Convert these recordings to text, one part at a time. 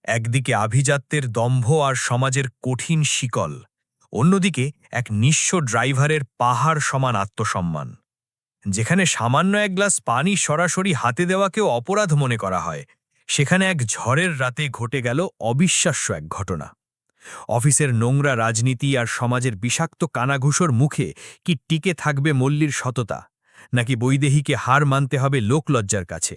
একদিকে আভিজাত্যের দম্ভ আর সমাজের কঠিন শিকল, অন্যদিকে এক নিঃস্ব ড্রাইভারের পাহাড় সমান আত্মসম্মান। যেখানে সামান্য এক গ্লাস পানি সরাসরি হাতে দেওয়াকেও অপরাধ মনে করা হয়, সেখানে এক ঝড়ের রাতে ঘটে গেল অবিশ্বাস্য এক ঘটনা। অফিসের নোংরা রাজনীতি আর সমাজের বিষাক্ত কানাঘুষোর মুখে কি টিকে থাকবে মল্লির সততা, নাকি বৈদেহীকে হার মানতে হবে লোকলজ্জার কাছে?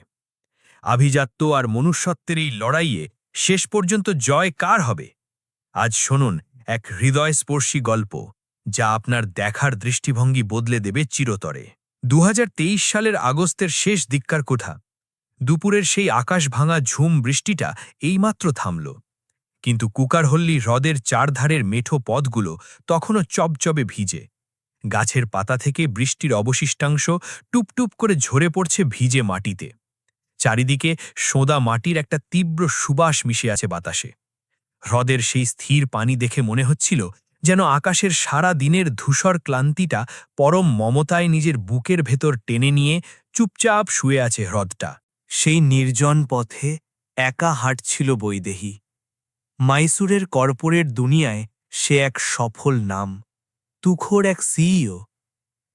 আভিজাত্য আর মনুষ্যত্বের এই লড়াইয়ে শেষ পর্যন্ত জয় কার হবে? আজ শুনুন এক হৃদয়স্পর্শী গল্প, যা আপনার দেখার দৃষ্টিভঙ্গি বদলে দেবে চিরতরে। ২০২৩ সালের আগস্টের শেষ দিককার কথা। দুপুরের সেই আকাশ ভাঙা ঝুম বৃষ্টিটা এইমাত্র থামল, কিন্তু কুকারহল্লি হ্রদের চারধারের মেঠো পথগুলো তখনও চবচবে ভিজে। গাছের পাতা থেকে বৃষ্টির অবশিষ্টাংশ টুপটুপ করে ঝরে পড়ছে ভিজে মাটিতে। চারিদিকে সোঁদা মাটির একটা তীব্র সুবাস মিশে আছে বাতাসে। হ্রদের সেই স্থির পানি দেখে মনে হচ্ছিল যেন আকাশের সারা দিনের ধূসর ক্লান্তিটা পরম মমতায় নিজের বুকের ভেতর টেনে নিয়ে চুপচাপ শুয়ে আছে হ্রদটা। সেই নির্জন পথে একা হাঁটছিল বৈদেহী। মাইসুরের কর্পোরেট দুনিয়ায় সে এক সফল নাম, তুখোড় এক সিইও।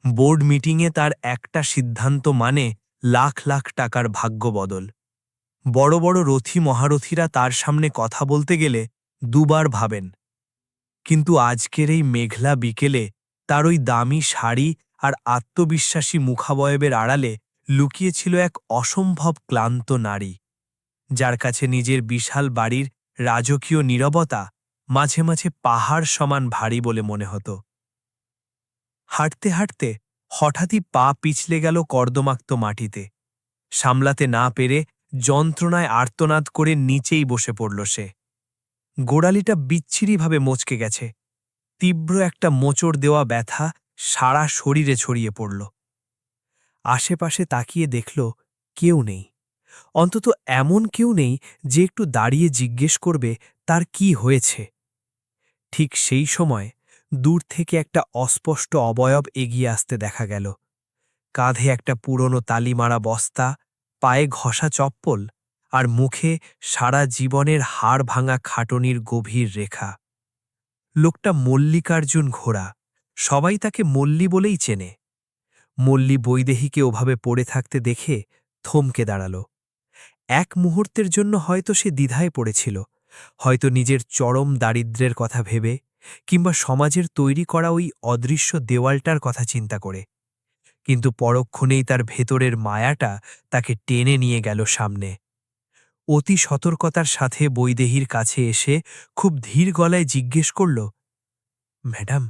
বোর্ড মিটিংয়ে তার একটা সিদ্ধান্ত মানে লাখ লাখ টাকার ভাগ্য বদল। বড় বড় রথী মহারথীরা তার সামনে কথা বলতে গেলে দুবার ভাবেন। কিন্তু আজকের এই মেঘলা বিকেলে তার ওই দামি শাড়ি আর আত্মবিশ্বাসী মুখাবয়বের আড়ালে লুকিয়েছিল এক অসম্ভব ক্লান্ত নারী, যার কাছে নিজের বিশাল বাড়ির রাজকীয় নীরবতা মাঝে মাঝে পাহাড় সমান ভারী বলে মনে হতো। হাঁটতে হাঁটতে হঠাৎই পা পিছলে গেল কর্দমাক্ত মাটিতে। সামলাতে না পেরে যন্ত্রণায় আর্তনাদ করে নিচেই বসে পড়ল সে। গোড়ালিটা বিচ্ছিরিভাবে মচকে গেছে। তীব্র একটা মোচড় দেওয়া ব্যথা সারা শরীরে ছড়িয়ে পড়ল। আশেপাশে তাকিয়ে দেখল কেউ নেই, অন্তত এমন কেউ নেই যে একটু দাঁড়িয়ে জিজ্ঞেস করবে তার কি হয়েছে। ঠিক সেই সময় দূর থেকে একটা অস্পষ্ট অবয়ব এগিয়ে আসতে দেখা গেল। কাঁধে একটা পুরনো তালিমারা বস্তা, পায়ে ঘষা চপ্পল, আর মুখে সারা জীবনের হাড় ভাঙা খাটনির গভীর রেখা। লোকটা মল্লিকার্জুন ঘোড়া, সবাই তাকে মল্লি বলেই চেনে। মল্লি বৈদেহীকে ওভাবে পড়ে থাকতে দেখে থমকে দাঁড়াল। এক মুহূর্তের জন্য হয়তো সে দ্বিধায় পড়েছিল, হয়তো নিজের চরম দারিদ্র্যের কথা ভেবে, কিংবা সমাজের তৈরি করা ওই অদৃশ্য দেওয়ালটার কথা চিন্তা করে। কিন্তু পরক্ষণেই তার ভেতরের মায়াটা তাকে টেনে নিয়ে গেল সামনে। অতি সতর্কতার সাথে বৈদেহীর কাছে এসে খুব ধীর গলায় জিজ্ঞেস করল, ম্যাডাম,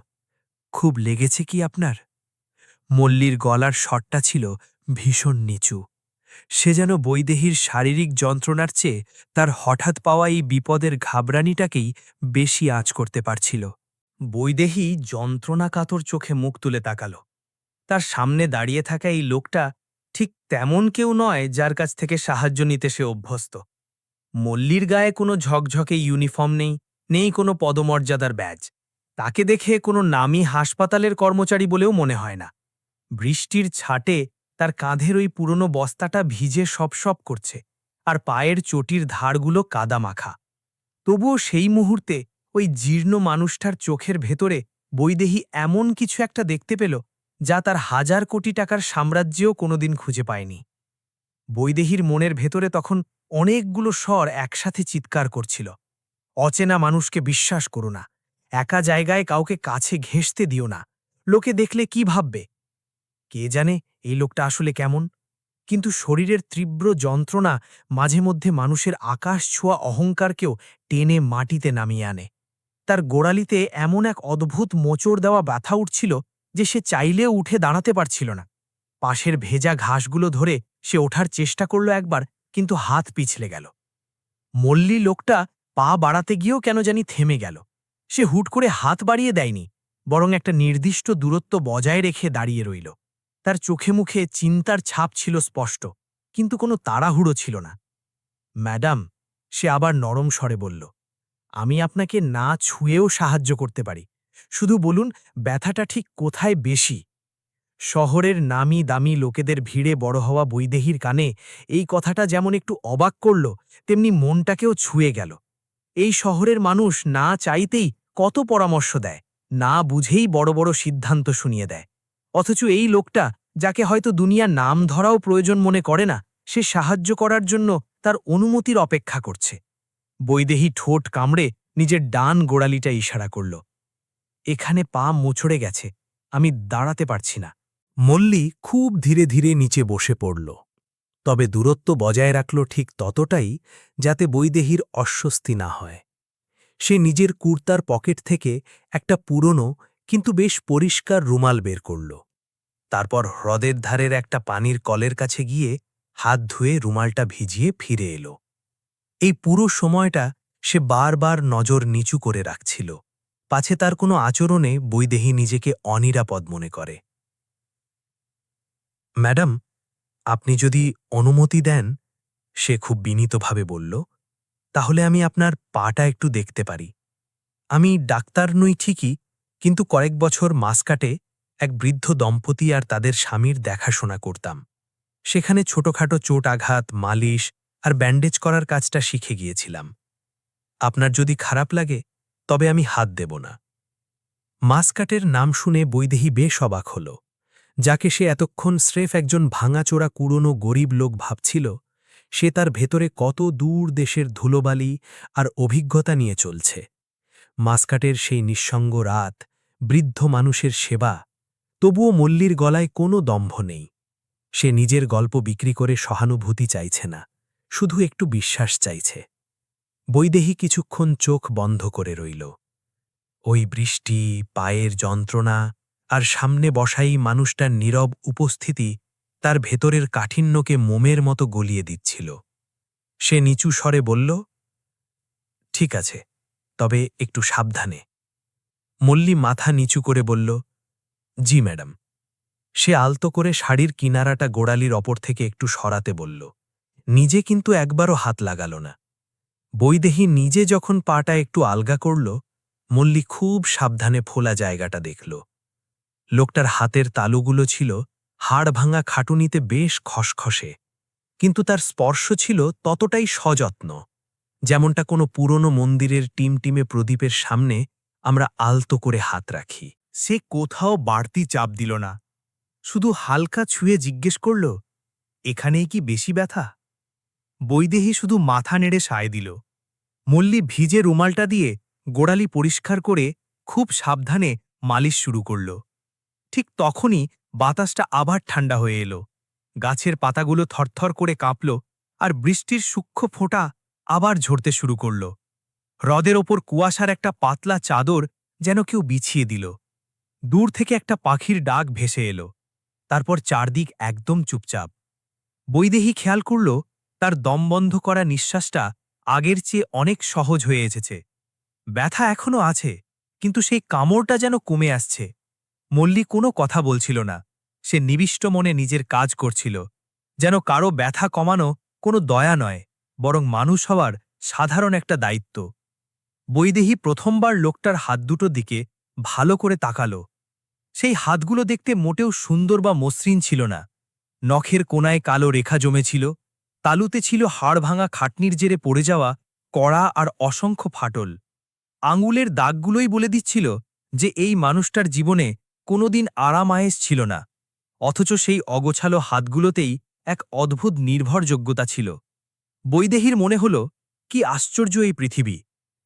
খুব লেগেছে কি আপনার? মল্লির গলার স্বরটা ছিল ভীষণ নিচু। সে যেন বৈদেহীর শারীরিক যন্ত্রণার চেয়ে তার হঠাৎ পাওয়া এই বিপদের ঘাবড়ানিটাকেই বেশি আঁচ করতে পারছিল। বৈদেহী যন্ত্রণাকাতর চোখে মুখ তুলে তাকাল। তার সামনে দাঁড়িয়ে থাকা এই লোকটা ঠিক তেমন কেউ নয় যার কাছ থেকে সাহায্য নিতে সে অভ্যস্ত। মল্লির গায়ে কোনো ঝকঝকে ইউনিফর্ম নেই, নেই কোনো পদমর্যাদার ব্যাজ। তাকে দেখে কোনো নামী হাসপাতালের কর্মচারী বলেও মনে হয় না। বৃষ্টির ছাটে তার কাঁধের ওই পুরনো বস্তাটা ভিজে সপসপ করছে, আর পায়ের চটির ধারগুলো কাদা মাখা। তবুও সেই মুহূর্তে ওই জীর্ণ মানুষটার চোখের ভেতরে বৈদেহী এমন কিছু একটা দেখতে পেল যা তার ১,০০০ কোটি টাকার সাম্রাজ্যেও কোনোদিন খুঁজে পায়নি। বৈদেহীর মনের ভেতরে তখন অনেকগুলো স্বর একসাথে চিৎকার করছিল। অচেনা মানুষকে বিশ্বাস করো না, একা জায়গায় কাউকে কাছে ঘেঁষতে দিও না, লোকে দেখলে কি ভাববে। কে জানে এই লোকটা আসলে কেমন? কিন্তু শরীরের তীব্র যন্ত্রণা মাঝে মধ্যে মানুষের আকাশ ছোঁয়া অহংকারকেও টেনে মাটিতে নামিয়ে আনে। তার গোড়ালিতে এমন এক অদ্ভুত মোচড় দেওয়া ব্যথা উঠছিল যে সে চাইলেও উঠে দাঁড়াতে পারছিল না। পাশের ভেজা ঘাসগুলো ধরে সে ওঠার চেষ্টা করল একবার, কিন্তু হাত পিছলে গেল। মল্লি লোকটা পা বাড়াতে গিয়েও কেন জানি থেমে গেল। সে হুট করে হাত বাড়িয়ে দেয়নি, বরং একটা নির্দিষ্ট দূরত্ব বজায় রেখে দাঁড়িয়ে রইল। তার চোখে মুখে চিন্তার ছাপ ছিল স্পষ্ট, কিন্তু কোনো তাড়াহুড়ো ছিল না। ম্যাডাম, সে আবার নরম স্বরে বলল, আমি আপনাকে না ছুঁয়েও সাহায্য করতে পারি। শুধু বলুন ব্যথাটা ঠিক কোথায় বেশি। শহরের নামি দামি লোকেদের ভিড়ে বড় হওয়া বৈদেহীর কানে এই কথাটা যেমন একটু অবাক করল, তেমনি মনটাকেও ছুঁয়ে গেল। এই শহরের মানুষ না চাইতেই কত পরামর্শ দেয়, না বুঝেই বড় বড় সিদ্ধান্ত শুনিয়ে দেয়। অথচ এই লোকটা, যাকে হয়তো দুনিয়ার নাম ধরাও প্রয়োজন মনে করে না, সে সাহায্য করার জন্য তার অনুমতির অপেক্ষা করছে। বৈদেহী ঠোঁট কামড়ে নিজের ডান গোড়ালিটা ইশারা করল। এখানে পা মোচড়ে গেছে, আমি দাঁড়াতে পারছি না। মল্লী খুব ধীরে ধীরে নিচে বসে পড়ল, তবে দূরত্ব বজায় রাখল ঠিক ততটাই যাতে বৈদেহীর অস্বস্তি না হয়। সে নিজের কুর্তার পকেট থেকে একটা পুরনো কিন্তু বেশ পরিষ্কার রুমাল বের করল। তারপর হ্রদের ধারের একটা পানির কলের কাছে গিয়ে হাত ধুয়ে রুমালটা ভিজিয়ে ফিরে এলো। এই পুরো সময়টা সে বারবার নজর নিচু করে রাখছিল, পাছে তার কোনো আচরণে বৈদেহী নিজেকে অনিরাপদ মনে করে। ম্যাডাম, আপনি যদি অনুমতি দেন, সে খুব বিনীতভাবে বলল, তাহলে আমি আপনার পাটা একটু দেখতে পারি। আমি ডাক্তার নই ঠিকই, কিন্তু কয়েক বছর মাসকাটে এক বৃদ্ধ দম্পতি আর তাদের স্বামীর দেখাশোনা করতাম। সেখানে ছোটখাটো চোট আঘাত, মালিশ আর ব্যান্ডেজ করার কাজটা শিখে গিয়েছিলাম। আপনার যদি খারাপ লাগে তবে আমি হাত দেব না। মাসকাটের নাম শুনে বৈদেহী বেশ অবাক হল। যাকে সে এতক্ষণ স্রেফ একজন ভাঙাচোরা কুড়োনো গরিব লোক ভাবছিল, সে তার ভেতরে কত দূর দেশের ধুলোবালি আর অভিজ্ঞতা নিয়ে চলছে। মাসকাটের সেই নিঃসঙ্গ রাত, বৃদ্ধ মানুষের সেবা, তবুও মল্লীর গলায় কোনো দম্ভ নেই। সে নিজের গল্প বিক্রি করে সহানুভূতি চাইছে না, শুধু একটু বিশ্বাস চাইছে। বৈদেহী কিছুক্ষণ চোখ বন্ধ করে রইল। ওই বৃষ্টি, পায়ের যন্ত্রণা আর সামনে বসাই মানুষটার নীরব উপস্থিতি তার ভেতরের কাঠিন্যকে মোমের মতো গলিয়ে দিচ্ছিল। সে নিচু স্বরে বলল, ঠিক আছে, তবে একটু সাবধানে। মল্লী মাথা নিচু করে বলল, জি ম্যাডাম। সে আলতো করে শাড়ির কিনারাটা গোড়ালির অপর থেকে একটু সরাতে বলল, নিজে কিন্তু একবারও হাত লাগাল না। বৈদেহী নিজে যখন পাটা একটু আলগা করল, মল্লী খুব সাবধানে ফোলা জায়গাটা দেখল। লোকটার হাতের তালুগুলো ছিল হাড় ভাঙা খাটুনিতে বেশ খসখসে, কিন্তু তার স্পর্শ ছিল ততটাই সযত্ন, যেমনটা কোনো পুরনো মন্দিরের টিমটিমে প্রদীপের সামনে আমরা আলতো করে হাত রাখি। সে কোথাও বাড়তি চাপ দিল না, শুধু হালকা ছুঁয়ে জিজ্ঞেস করল, এখানেই কি বেশি ব্যথা? বৈদেহী শুধু মাথা নেড়ে সায় দিল। মল্লী ভিজে রুমালটা দিয়ে গোড়ালি পরিষ্কার করে খুব সাবধানে মালিশ শুরু করল। ঠিক তখনই বাতাসটা আবার ঠান্ডা হয়ে এলো। গাছের পাতাগুলো থরথর করে কাঁপল, আর বৃষ্টির সূক্ষ্ম ফোঁটা আবার ঝরতে শুরু করল। হ্রদের ওপর কুয়াশার একটা পাতলা চাদর যেন কেউ বিছিয়ে দিল। দূর থেকে একটা পাখির ডাক ভেসে এলো। তারপর চারদিক একদম চুপচাপ। বৈদেহী খেয়াল করল, তার দমবন্ধ করা নিঃশ্বাসটা আগের চেয়ে অনেক সহজ হয়ে এসেছে। ব্যথা এখনও আছে, কিন্তু সেই কামড়টা যেন কমে আসছে। মল্লী কোনো কথা বলছিল না, সে নিবিষ্ট মনে নিজের কাজ করছিল, যেন কারো ব্যথা কমানো কোনো দয়া নয়, বরং মানুষ হওয়ার সাধারণ একটা দায়িত্ব। বৈদেহী প্রথমবার লোকটার হাত দুটো দিকে ভালো করে তাকাল। সেই হাতগুলো দেখতে মোটেও সুন্দর বা মসৃণ ছিল না। নখের কোনায় কালো রেখা জমেছিল, তালুতে ছিল হাড় ভাঙা খাটনির জেরে পড়ে যাওয়া কড়া আর অসংখ্য ফাটল। আঙুলের দাগগুলোই বলে দিচ্ছিল যে এই মানুষটার জীবনে কোনোদিন আরাম আয়েশ ছিল না, অথচ সেই অগোছালো হাতগুলোতেই এক অদ্ভুত নির্ভরযোগ্যতা ছিল। বৈদেহীর মনে হল, কি আশ্চর্য এই পৃথিবী,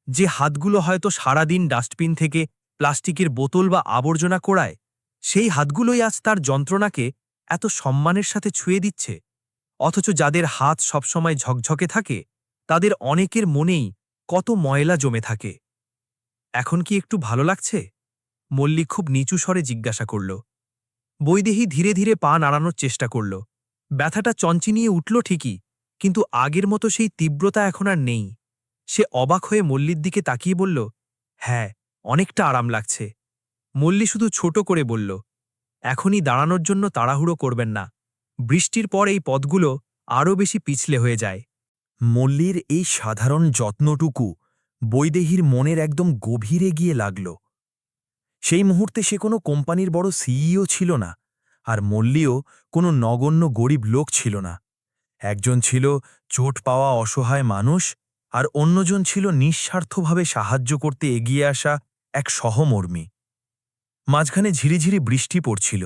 যে হাতগুলো হয়তো সারাদিন ডাস্টবিন থেকে প্লাস্টিকের বোতল বা আবর্জনা কোড়ায়, সেই হাতগুলোই আজ তার যন্ত্রণাকে এত সম্মানের সাথে ছুঁয়ে দিচ্ছে। অথচ যাদের হাত সবসময় ঝকঝকে থাকে, তাদের অনেকের মনেই কত ময়লা জমে থাকে। এখন কি একটু ভালো লাগছে? মল্লী খুব নিচু স্বরে জিজ্ঞাসা করল। বৈদেহী ধীরে ধীরে পা নাড়ানোর চেষ্টা করল। ব্যথাটা চঞ্চিনিয়ে উঠল ঠিকই, কিন্তু আগের মতো সেই তীব্রতা এখন আর নেই। সে অবাক হয়ে মল্লীর দিকে তাকিয়ে বলল, হ্যাঁ, অনেকটা আরাম লাগছে। মল্লী শুধু ছোট করে বলল, এখনই দাঁড়ানোর জন্য তাড়াহুড়ো করবেন না, বৃষ্টির পর এই পথগুলো আরও বেশি পিছলে হয়ে যায়। মল্লীর এই সাধারণ যত্নটুকু বৈদেহীর মনের একদম গভীরে গিয়ে লাগল। সেই মুহূর্তে সে কোনো কোম্পানির বড় সিইও ছিল না, আর মল্লীও কোনো নগণ্য গরিব লোক ছিল না। একজন ছিল চোট পাওয়া অসহায় মানুষ, আর অন্যজন ছিল নিঃস্বার্থভাবে সাহায্য করতে এগিয়ে আসা এক সহমর্মী। মাঝখানে ঝিরিঝিরি বৃষ্টি পড়ছিল।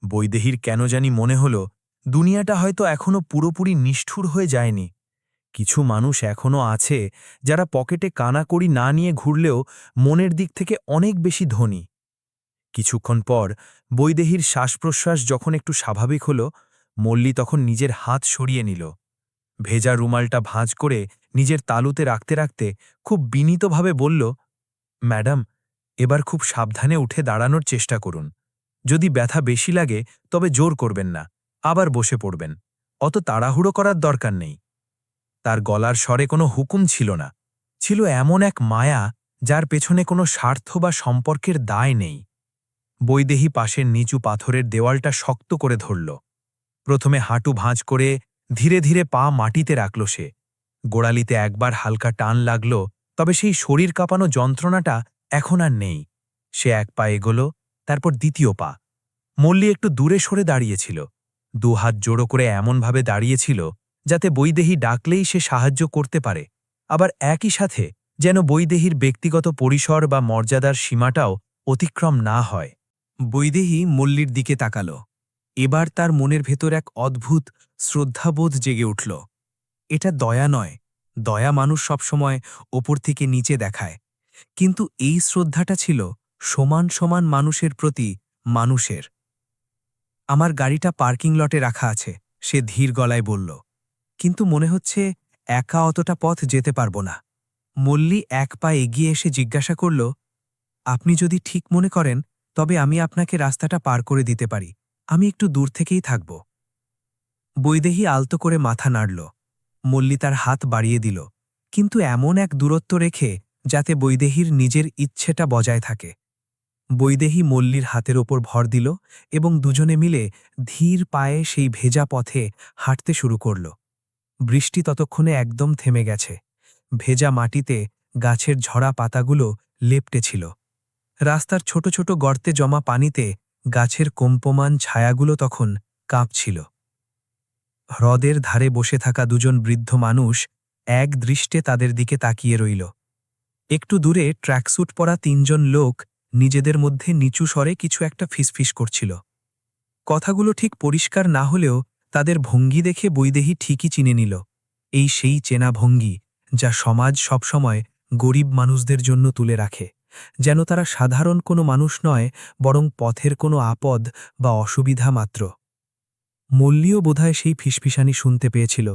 বৈদেহীর কেন জানি মনে হল দুনিয়াটা হয়তো এখনো পুরোপুরি নিষ্ঠুর হয়ে যায়নি। কিছু মানুষ এখনো আছে যারা পকেটে কানাকড়ি না নিয়ে ঘুরলেও মনের দিক থেকে অনেক বেশি ধনী। কিছুক্ষণ পর বৈদেহীর শ্বাসপ্রশ্বাস যখন একটু স্বাভাবিক হল, মল্লী তখন নিজের হাত সরিয়ে নিল। ভেজা রুমালটা ভাঁজ করে নিজের তালুতে রাখতে রাখতে খুব বিনীতভাবে বলল, ম্যাডাম, এবার খুব সাবধানে উঠে দাঁড়ানোর চেষ্টা করুন। যদি ব্যথা বেশি লাগে তবে জোর করবেন না, আবার বসে পড়বেন। অত তাড়াহুড়ো করার দরকার নেই। তার গলার স্বরে কোনো হুকুম ছিল না, ছিল এমন এক মায়া যার পেছনে কোনো স্বার্থ বা সম্পর্কের দায় নেই। বৈদেহী পাশের নিচু পাথরের দেওয়ালটা শক্ত করে ধরল। প্রথমে হাঁটু ভাঁজ করে ধীরে ধীরে পা মাটিতে রাখল সে। গোড়ালিতে একবার হালকা টান লাগল, তবে সেই শরীর কাঁপানো যন্ত্রণাটা এখন আর নেই। সে এক পা এগোল, তারপর দ্বিতীয় পা। মল্লী একটু দূরে সরে দাঁড়িয়েছিল, দুহাত জোড়ো করে এমনভাবে দাঁড়িয়েছিল যাতে বৈদেহী ডাকলেই সে সাহায্য করতে পারে, আবার একই সাথে যেন বৈদেহীর ব্যক্তিগত পরিসর বা মর্যাদার সীমাটাও অতিক্রম না হয়। বৈদেহী মল্লীর দিকে তাকাল। এবার তার মনের ভেতর এক অদ্ভুত শ্রদ্ধাবোধ জেগে উঠল। এটা দয়া নয়, দয়া মানুষ সবসময় ওপর থেকে নিচে দেখায়, কিন্তু এই শ্রদ্ধাটা ছিল সমান সমান মানুষের প্রতি মানুষের। আমার গাড়িটা পার্কিং লটে রাখা আছে, সে ধীর গলায় বলল, কিন্তু মনে হচ্ছে একা অতটা পথ যেতে পারব না। মল্লী এক পা এগিয়ে এসে জিজ্ঞাসা করল, আপনি যদি ঠিক মনে করেন তবে আমি আপনাকে রাস্তাটা পার করে দিতে পারি, আমি একটু দূর থেকেই থাকব। বৈদেহী আলতো করে মাথা নাড়ল। মল্লী তার হাত বাড়িয়ে দিল, কিন্তু এমন এক দূরত্ব রেখে যাতে বৈদেহীর নিজের ইচ্ছেটা বজায় থাকে। বৈদেহী মল্লীর হাতের ওপর ভর দিল এবং দুজনে মিলে ধীর পায়ে সেই ভেজা পথে হাঁটতে শুরু করল। বৃষ্টি ততক্ষণে একদম থেমে গেছে। ভেজা মাটিতে গাছের ঝরা পাতাগুলো লেপ্টে ছিল। রাস্তার ছোট ছোট গর্তে জমা পানিতে গাছের কম্পমান ছায়াগুলো তখন কাঁপছিল। হ্রদের ধারে বসে থাকা দুজন বৃদ্ধ মানুষ এক দৃষ্টে তাদের দিকে তাকিয়ে রইল। একটু দূরে ট্র্যাকস্যুট পরা তিনজন লোক নিজেদের মধ্যে নিচু স্বরে কিছু একটা ফিসফিস করছিল। কথাগুলো ঠিক পরিষ্কার না হলেও তাদের ভঙ্গি দেখে বৈদেহী ঠিকই চিনে নিল, এই সেই চেনা ভঙ্গি যা সমাজ সবসময় গরিব মানুষদের জন্য তুলে রাখে, যেন তারা সাধারণ কোনো মানুষ নয়, বরং পথের কোনো আপদ বা অসুবিধা মাত্র। মল্লীও বোধহয় সেই ফিসফিসানি শুনতে পেয়েছিল,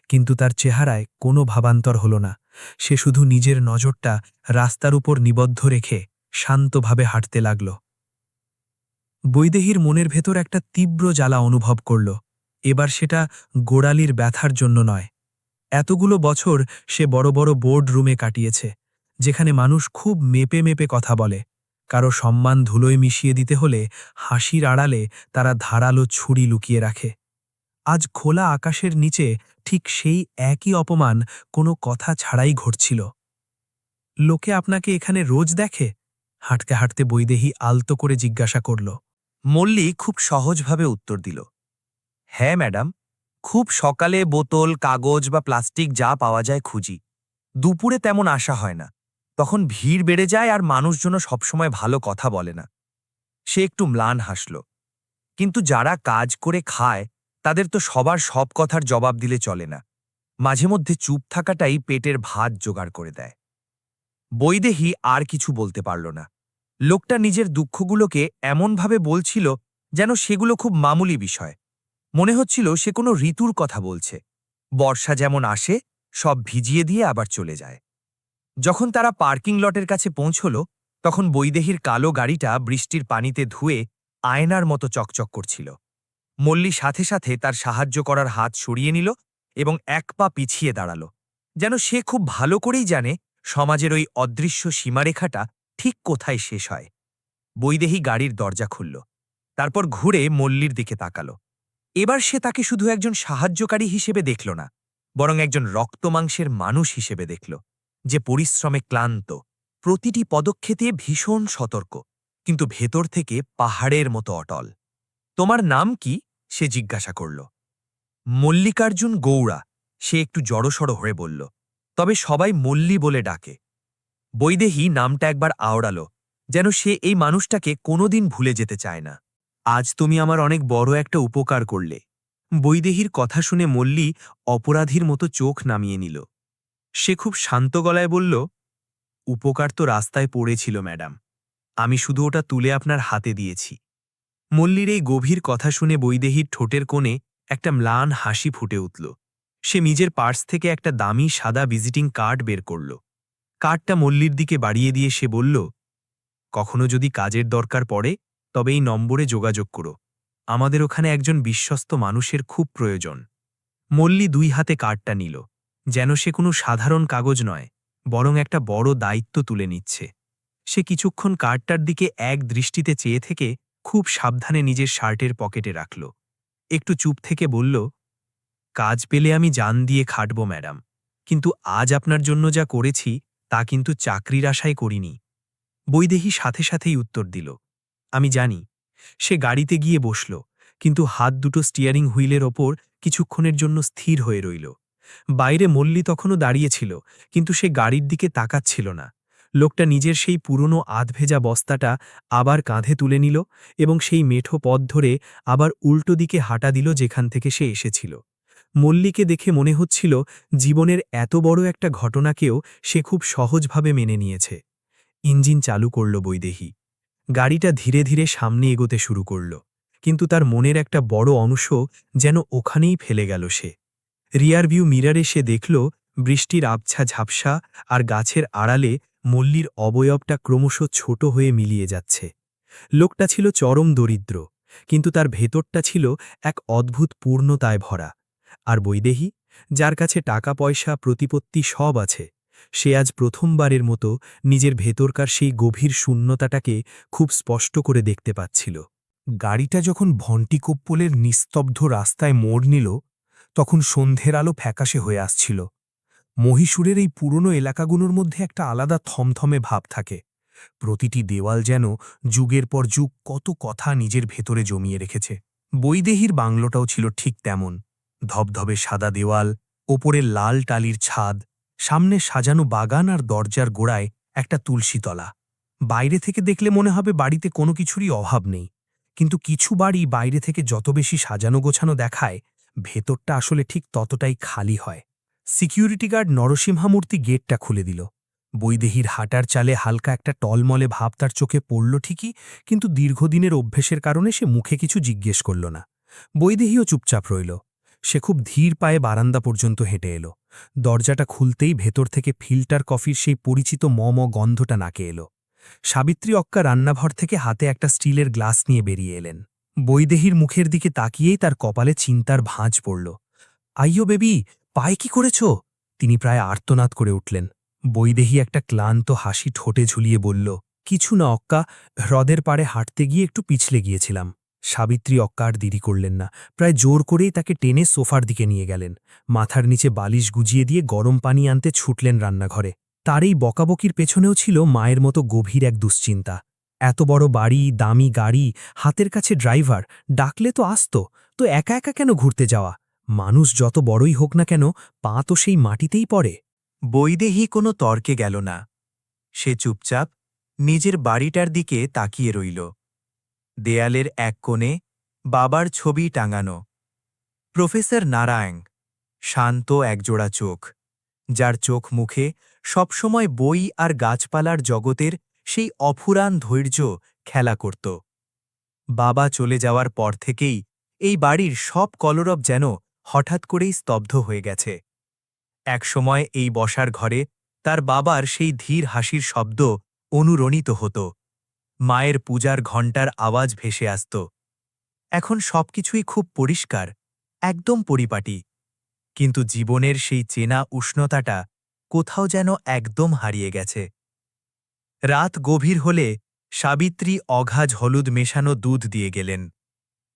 কিন্তু তার চেহারায় কোনো ভাবান্তর হল না। সে শুধু নিজের নজরটা রাস্তার উপর নিবদ্ধ রেখে শান্তভাবে হাঁটতে লাগল। বৈদেহীর মনের ভেতর একটা তীব্র জ্বালা অনুভব করল। এবার সেটা গোড়ালির ব্যথার জন্য নয়। এতগুলো বছর সে বড় বড় বোর্ড রুমে কাটিয়েছে, যেখানে মানুষ খুব মেপে মেপে কথা বলে। কারো সম্মান ধুলোয় মিশিয়ে দিতে হলে হাসির আড়ালে তারা ধারালো ছুরি লুকিয়ে রাখে। আজ খোলা আকাশের নিচে ঠিক সেই একই অপমান কোনো কথা ছাড়াই ঘটছিল। লোকে আপনাকে এখানে রোজ দেখে? হাঁটতে হাঁটতে বৈদেহী আলতো করে জিজ্ঞাসা করল। মল্লী খুব সহজভাবে উত্তর দিল, হ্যাঁ ম্যাডাম, খুব সকালে বোতল, কাগজ বা প্লাস্টিক যা পাওয়া যায় খুঁজি। দুপুরে তেমন আসা হয় না, তখন ভিড় বেড়ে যায় আর মানুষজন সবসময় ভালো কথা বলে না। সে একটু ম্লান হাসল, কিন্তু যারা কাজ করে খায় তাদের তো সবার সব কথার জবাব দিলে চলে না। মাঝে মধ্যে চুপ থাকাটাই পেটের ভাত জোগাড় করে দেয়। বৈদেহী আর কিছু বলতে পারল না। লোকটা নিজের দুঃখগুলোকে এমনভাবে বলছিল যেন সেগুলো খুব মামুলি বিষয়। মনে হচ্ছিল সে কোনো ঋতুর কথা বলছে। বর্ষা যেমন আসে, সব ভিজিয়ে দিয়ে আবার চলে যায়। যখন তারা পার্কিং লটের কাছে পৌঁছল, তখন বৈদেহীর কালো গাড়িটা বৃষ্টির পানিতে ধুয়ে আয়নার মতো চকচক করছিল। মল্লী সাথে সাথে তার সাহায্য করার হাত সরিয়ে নিল এবং এক পা পিছিয়ে দাঁড়াল, যেন সে খুব ভালো করেই জানে সমাজের ওই অদৃশ্য সীমারেখাটা ঠিক কোথায় শেষ হয়। বৈদেহী গাড়ির দরজা খুলল, তারপর ঘুরে মল্লীর দিকে তাকাল। এবার সে তাকে শুধু একজন সাহায্যকারী হিসেবে দেখল না, বরং একজন রক্তমাংসের মানুষ হিসেবে দেখল, যে পরিশ্রমে ক্লান্ত, প্রতিটি পদক্ষেপে ভীষণ সতর্ক, কিন্তু ভেতর থেকে পাহাড়ের মতো অটল। তোমার নাম কি? সে জিজ্ঞাসা করল। মল্লিকার্জুন গৌড়া, সে একটু জড়সড় হয়ে বলল। তবে সবাই মল্লী বলে ডাকে। বৈদেহী নামটা একবার আওড়াল, যেন সে এই মানুষটাকে কোনোদিন ভুলে যেতে চায় না। আজ তুমি আমার অনেক বড় একটা উপকার করলে। বৈদেহীর কথা শুনে মল্লী অপরাধীর মতো চোখ নামিয়ে নিল। সে খুব শান্ত গলায় বলল, উপকার তো রাস্তায় পড়েছিল ম্যাডাম, আমি শুধু ওটা তুলে আপনার হাতে দিয়েছি। মল্লীর এই গভীর কথা শুনে বৈদেহীর ঠোঁটের কোণে একটা ম্লান হাসি ফুটে উঠল। সে নিজের পার্স থেকে একটা দামি সাদা ভিজিটিং কার্ড বের করল। কার্ডটা মল্লীর দিকে বাড়িয়ে দিয়ে সে বলল, কখনো যদি কাজের দরকার পড়ে তবে এই নম্বরে যোগাযোগ করো, আমাদের ওখানে একজন বিশ্বস্ত মানুষের খুব প্রয়োজন। মল্লী 2 হাতে কার্ডটা নিল, যেন সে কোনো সাধারণ কাগজ নয়, বরং একটা বড় দায়িত্ব তুলে নিচ্ছে। সে কিছুক্ষণ কার্ডটার দিকে এক দৃষ্টিতে চেয়ে থেকে খুব সাবধানে নিজের শার্টের পকেটে রাখল। একটু চুপ থেকে বলল, কাজ পেলে আমি জান দিয়ে খাটব ম্যাডাম, কিন্তু আজ আপনার জন্য যা করেছি তা কিন্তু চাকরির আশায় করিনি। বৈদেহী সাথে সাথেই উত্তর দিল, আমি জানি। সে গাড়িতে গিয়ে বসল, কিন্তু হাত দুটো স্টিয়ারিং হুইলের ওপর কিছুক্ষণের জন্য স্থির হয়ে রইল। বাইরে মল্লী তখনও দাঁড়িয়েছিল, কিন্তু সে গাড়ির দিকে তাকাচ্ছিল না। লোকটা নিজের সেই পুরনো আধভেজা বস্তাটা আবার কাঁধে তুলে নিল এবং সেই মেঠো পথ ধরে আবার উল্টো দিকে হাঁটা দিল যেখান থেকে সে এসেছিল। মল্লীকে দেখে মনে হচ্ছিল জীবনের এত বড় একটা ঘটনাকেও সে খুব সহজভাবে মেনে নিয়েছে। ইঞ্জিন চালু করল বৈদেহী। গাড়িটা ধীরে ধীরে সামনে এগোতে শুরু করল, কিন্তু তার মনের একটা বড় অংশ যেন ওখানেই ফেলে গেল সে। রিয়ার ভিউ মিরারে সে দেখল বৃষ্টির আবছা ঝাপসা আর গাছের আড়ালে মল্লীর অবয়বটা ক্রমশ ছোট হয়ে মিলিয়ে যাচ্ছে। লোকটা ছিল চরম দরিদ্র, কিন্তু তার ভেতরটা ছিল এক অদ্ভুত পূর্ণতায় ভরা। আর বৈদেহী, যার কাছে টাকা পয়সা প্রতিপত্তি সব আছে, সে আজ প্রথমবারের মতো নিজের ভেতরকার সেই গভীর শূন্যতাটাকে খুব স্পষ্ট করে দেখতে পাচ্ছিল। গাড়িটা যখন ভন্টিকোপ্পলের নিস্তব্ধ রাস্তায় মোড় নিল, তখন সন্ধ্যের আলো ফ্যাকাশে হয়ে আসছিল। মহীশূরের এই পুরনো এলাকাগুলোর মধ্যে একটা আলাদা থমথমে ভাব থাকে। প্রতিটি দেওয়াল যেন যুগের পর যুগ কত কথা নিজের ভেতরে জমিয়ে রেখেছে। বৈদেহীর বাংলোটাও ছিল ঠিক তেমন। ধবধবে সাদা দেওয়াল, ওপরের লাল টালির ছাদ, সামনে সাজানো বাগান আর দরজার গোড়ায় একটা তুলসীতলা। বাইরে থেকে দেখলে মনে হবে বাড়িতে কোনো কিছুরই অভাব নেই, কিন্তু কিছু বাড়ি বাইরে থেকে যত বেশি সাজানো গোছানো দেখায়, ভেতরটা আসলে ঠিক ততটাই খালি হয়। সিকিউরিটি গার্ড নরসিংহামূর্তি গেটটা খুলে দিল। বৈদেহীর হাঁটার চালে হালকা একটা টলমলে ভাব তার চোখে পড়ল ঠিকই, কিন্তু দীর্ঘদিনের অভ্যেসের কারণে সে মুখে কিছু জিজ্ঞেস করল না। বৈদেহীও চুপচাপ রইল। সে খুব ধীর পায়ে বারান্দা পর্যন্ত হেঁটে এলো। দরজাটা খুলতেই ভেতর থেকে ফিল্টার কফির সেই পরিচিত গন্ধটা নাকে এলো। সাবিত্রী অক্কা রান্নাঘর থেকে হাতে একটা স্টিলের গ্লাস নিয়ে বেরিয়ে এলেন। বৈদেহীর মুখের দিকে তাকিয়েই তার কপালে চিন্তার ভাঁজ পড়ল। আইয়ো বেবি, পায়ে কি করেছ? তিনি প্রায় আর্তনাদ করে উঠলেন। বৈদেহী একটা ক্লান্ত হাসি ঠোঁটে ঝুলিয়ে বলল, কিছু না অক্কা, হ্রদের পাড়ে হাঁটতে গিয়ে একটু পিছলে গিয়েছিলাম। সাবিত্রী অক্কা আর দেরি করলেন না, প্রায় জোর করেই তাকে টেনে সোফার দিকে নিয়ে গেলেন। মাথার নিচে বালিশ গুজিয়ে দিয়ে গরম পানি আনতে ছুটলেন রান্নাঘরে। তার এই বকাবকির পেছনেও ছিল মায়ের মতো গভীর এক দুশ্চিন্তা। এত বড় বাড়ি, দামি গাড়ি, হাতের কাছে ড্রাইভার, ডাকলে তো আসত, তো একা একা কেন ঘুরতে যাওয়া? মানুষ যত বড়ই হোক না কেন, পা তো সেই মাটিতেই পড়ে। বৈদেহী কোনো তর্কে গেল না। সে চুপচাপ নিজের বাড়িটার দিকে তাকিয়ে রইল। দেয়ালের এক কোণে বাবার ছবি টাঙানো। প্রফেসর নারায়ণ, শান্ত একজোড়া চোখ, যার চোখ মুখে সবসময় বই আর গাছপালার জগতের সেই অফুরান ধৈর্য খেলা করত। বাবা চলে যাওয়ার পর থেকেই এই বাড়ির সব কলরব যেন হঠাৎ করেই স্তব্ধ হয়ে গেছে। একসময় এই বসার ঘরে তার বাবার সেই ধীর হাসির শব্দ অনুরণিত হতো, মায়ের পূজার ঘণ্টার আওয়াজ ভেসে আসত। এখন সবকিছুই খুব পরিষ্কার, একদম পরিপাটি, কিন্তু জীবনের সেই চেনা উষ্ণতাটা কোথাও যেন একদম হারিয়ে গেছে। রাত গভীর হলে সাবিত্রী অগাধ হলুদ মেশানো দুধ দিয়ে গেলেন।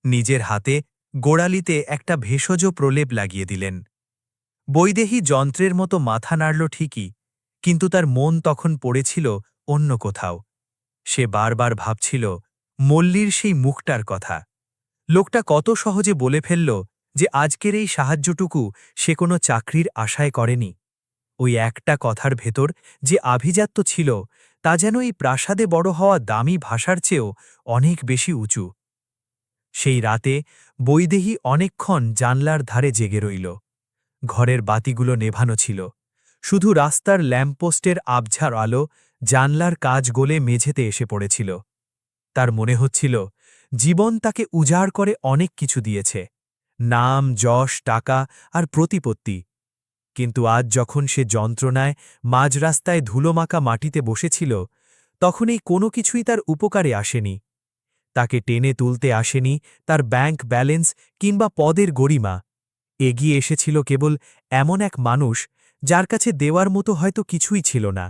নিজের হাতে গোড়ালিতে একটা ভেষজ প্রলেপ লাগিয়ে দিলেন। বৈদেহী যন্ত্রের মতো মাথা নাড়ল ঠিকই, কিন্তু তার মন তখন পড়েছিল অন্য কোথাও। সে বারবার ভাবছিল মল্লীর সেই মুখটার কথা। লোকটা কত সহজে বলে ফেলল যে আজকের এই সাহায্যটুকু সে কোনো চাকরির আশায় করেনি। ওই একটা কথার ভেতর যে আভিজাত্য ছিল তা যেন এই প্রাসাদে বড় হওয়া দামি ভাষার চেয়েও অনেক বেশি উঁচু। সেই রাতে বৈদেহী অনেকক্ষণ জানলার ধারে জেগে রইল। ঘরের বাতিগুলো নেভানো ছিল, শুধু রাস্তার ল্যাম্পপোস্টের আবঝার আলো জানলার কাজ গলে মেঝেতে এসে পড়েছিল। তার মনে হচ্ছিল জীবন তাকে উজাড় করে অনেক কিছু দিয়েছে, নাম, যশ, টাকা আর প্রতিপত্তি। কিন্তু আজ যখন সে যন্ত্রণায় মাঝ রাস্তায় ধুলোমাখা মাটিতে বসেছিল, তখন এই কোনো কিছুই তার উপকারে আসেনি। তাকে টেনে তুলতে আসেনি তার ব্যাংক ব্যালেন্স কিংবা পদের গরিমা। এগিয়ে এসেছিল কেবল এমন এক মানুষ যার কাছে দেওয়ার মতো হয়তো কিছুই ছিল না।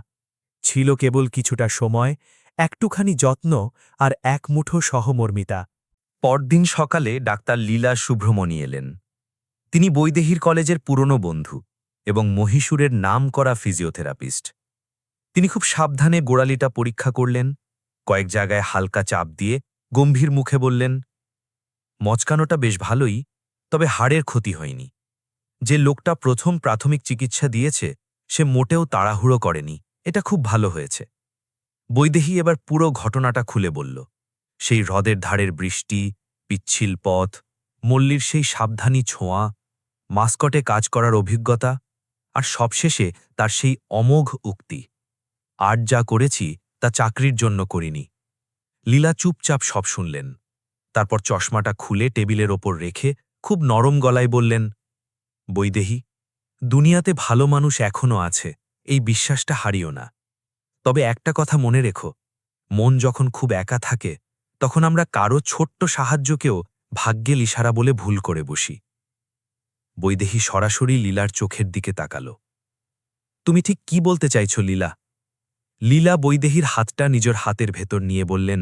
ছিল কেবল কিছুটা সময়, একটুখানি যত্ন আর এক মুঠো সহমর্মিতা। পরদিন সকালে ডাক্তার লীলা সুব্রমণী এলেন। তিনি বৈদেহীর কলেজের পুরনো বন্ধু এবং মহীশূরের নামকরা ফিজিওথেরাপিস্ট। তিনি খুব সাবধানে গোড়ালিটা পরীক্ষা করলেন, কয়েক জায়গায় হালকা চাপ দিয়ে গম্ভীর মুখে বললেন, মচকানোটা বেশ ভালোই, তবে হাড়ের ক্ষতি হয়নি। যে লোকটা প্রথম প্রাথমিক চিকিৎসা দিয়েছে সে মোটেও তাড়াহুড়ো করেনি, এটা খুব ভালো হয়েছে। বৈদেহী এবার পুরো ঘটনাটা খুলে বলল। সেই হ্রদের ধারের বৃষ্টি, পিচ্ছিল পথ, মল্লির সেই সাবধানী ছোঁয়া, মাস্কটে কাজ করার অভিজ্ঞতা, আর সবশেষে তার সেই অমোঘ উক্তি, আজ যা করেছি তা চাকরির জন্য করিনি। লীলা চুপচাপ সব শুনলেন। তারপর চশমাটা খুলে টেবিলের ওপর রেখে খুব নরম গলায় বললেন, বৈদেহী, দুনিয়াতে ভালো মানুষ এখনও আছে, এই বিশ্বাসটা হারিও না। তবে একটা কথা মনে রেখো, মন যখন খুব একা থাকে তখন আমরা কারো ছোট্ট সাহায্যকেও ভাগ্যের ইশারা বলে ভুল করে বসি। বৈদেহী সরাসরি লীলার চোখের দিকে তাকাল। তুমি ঠিক কি বলতে চাইছ লীলা? লীলা বৈদেহীর হাতটা নিজের হাতের ভেতর নিয়ে বললেন,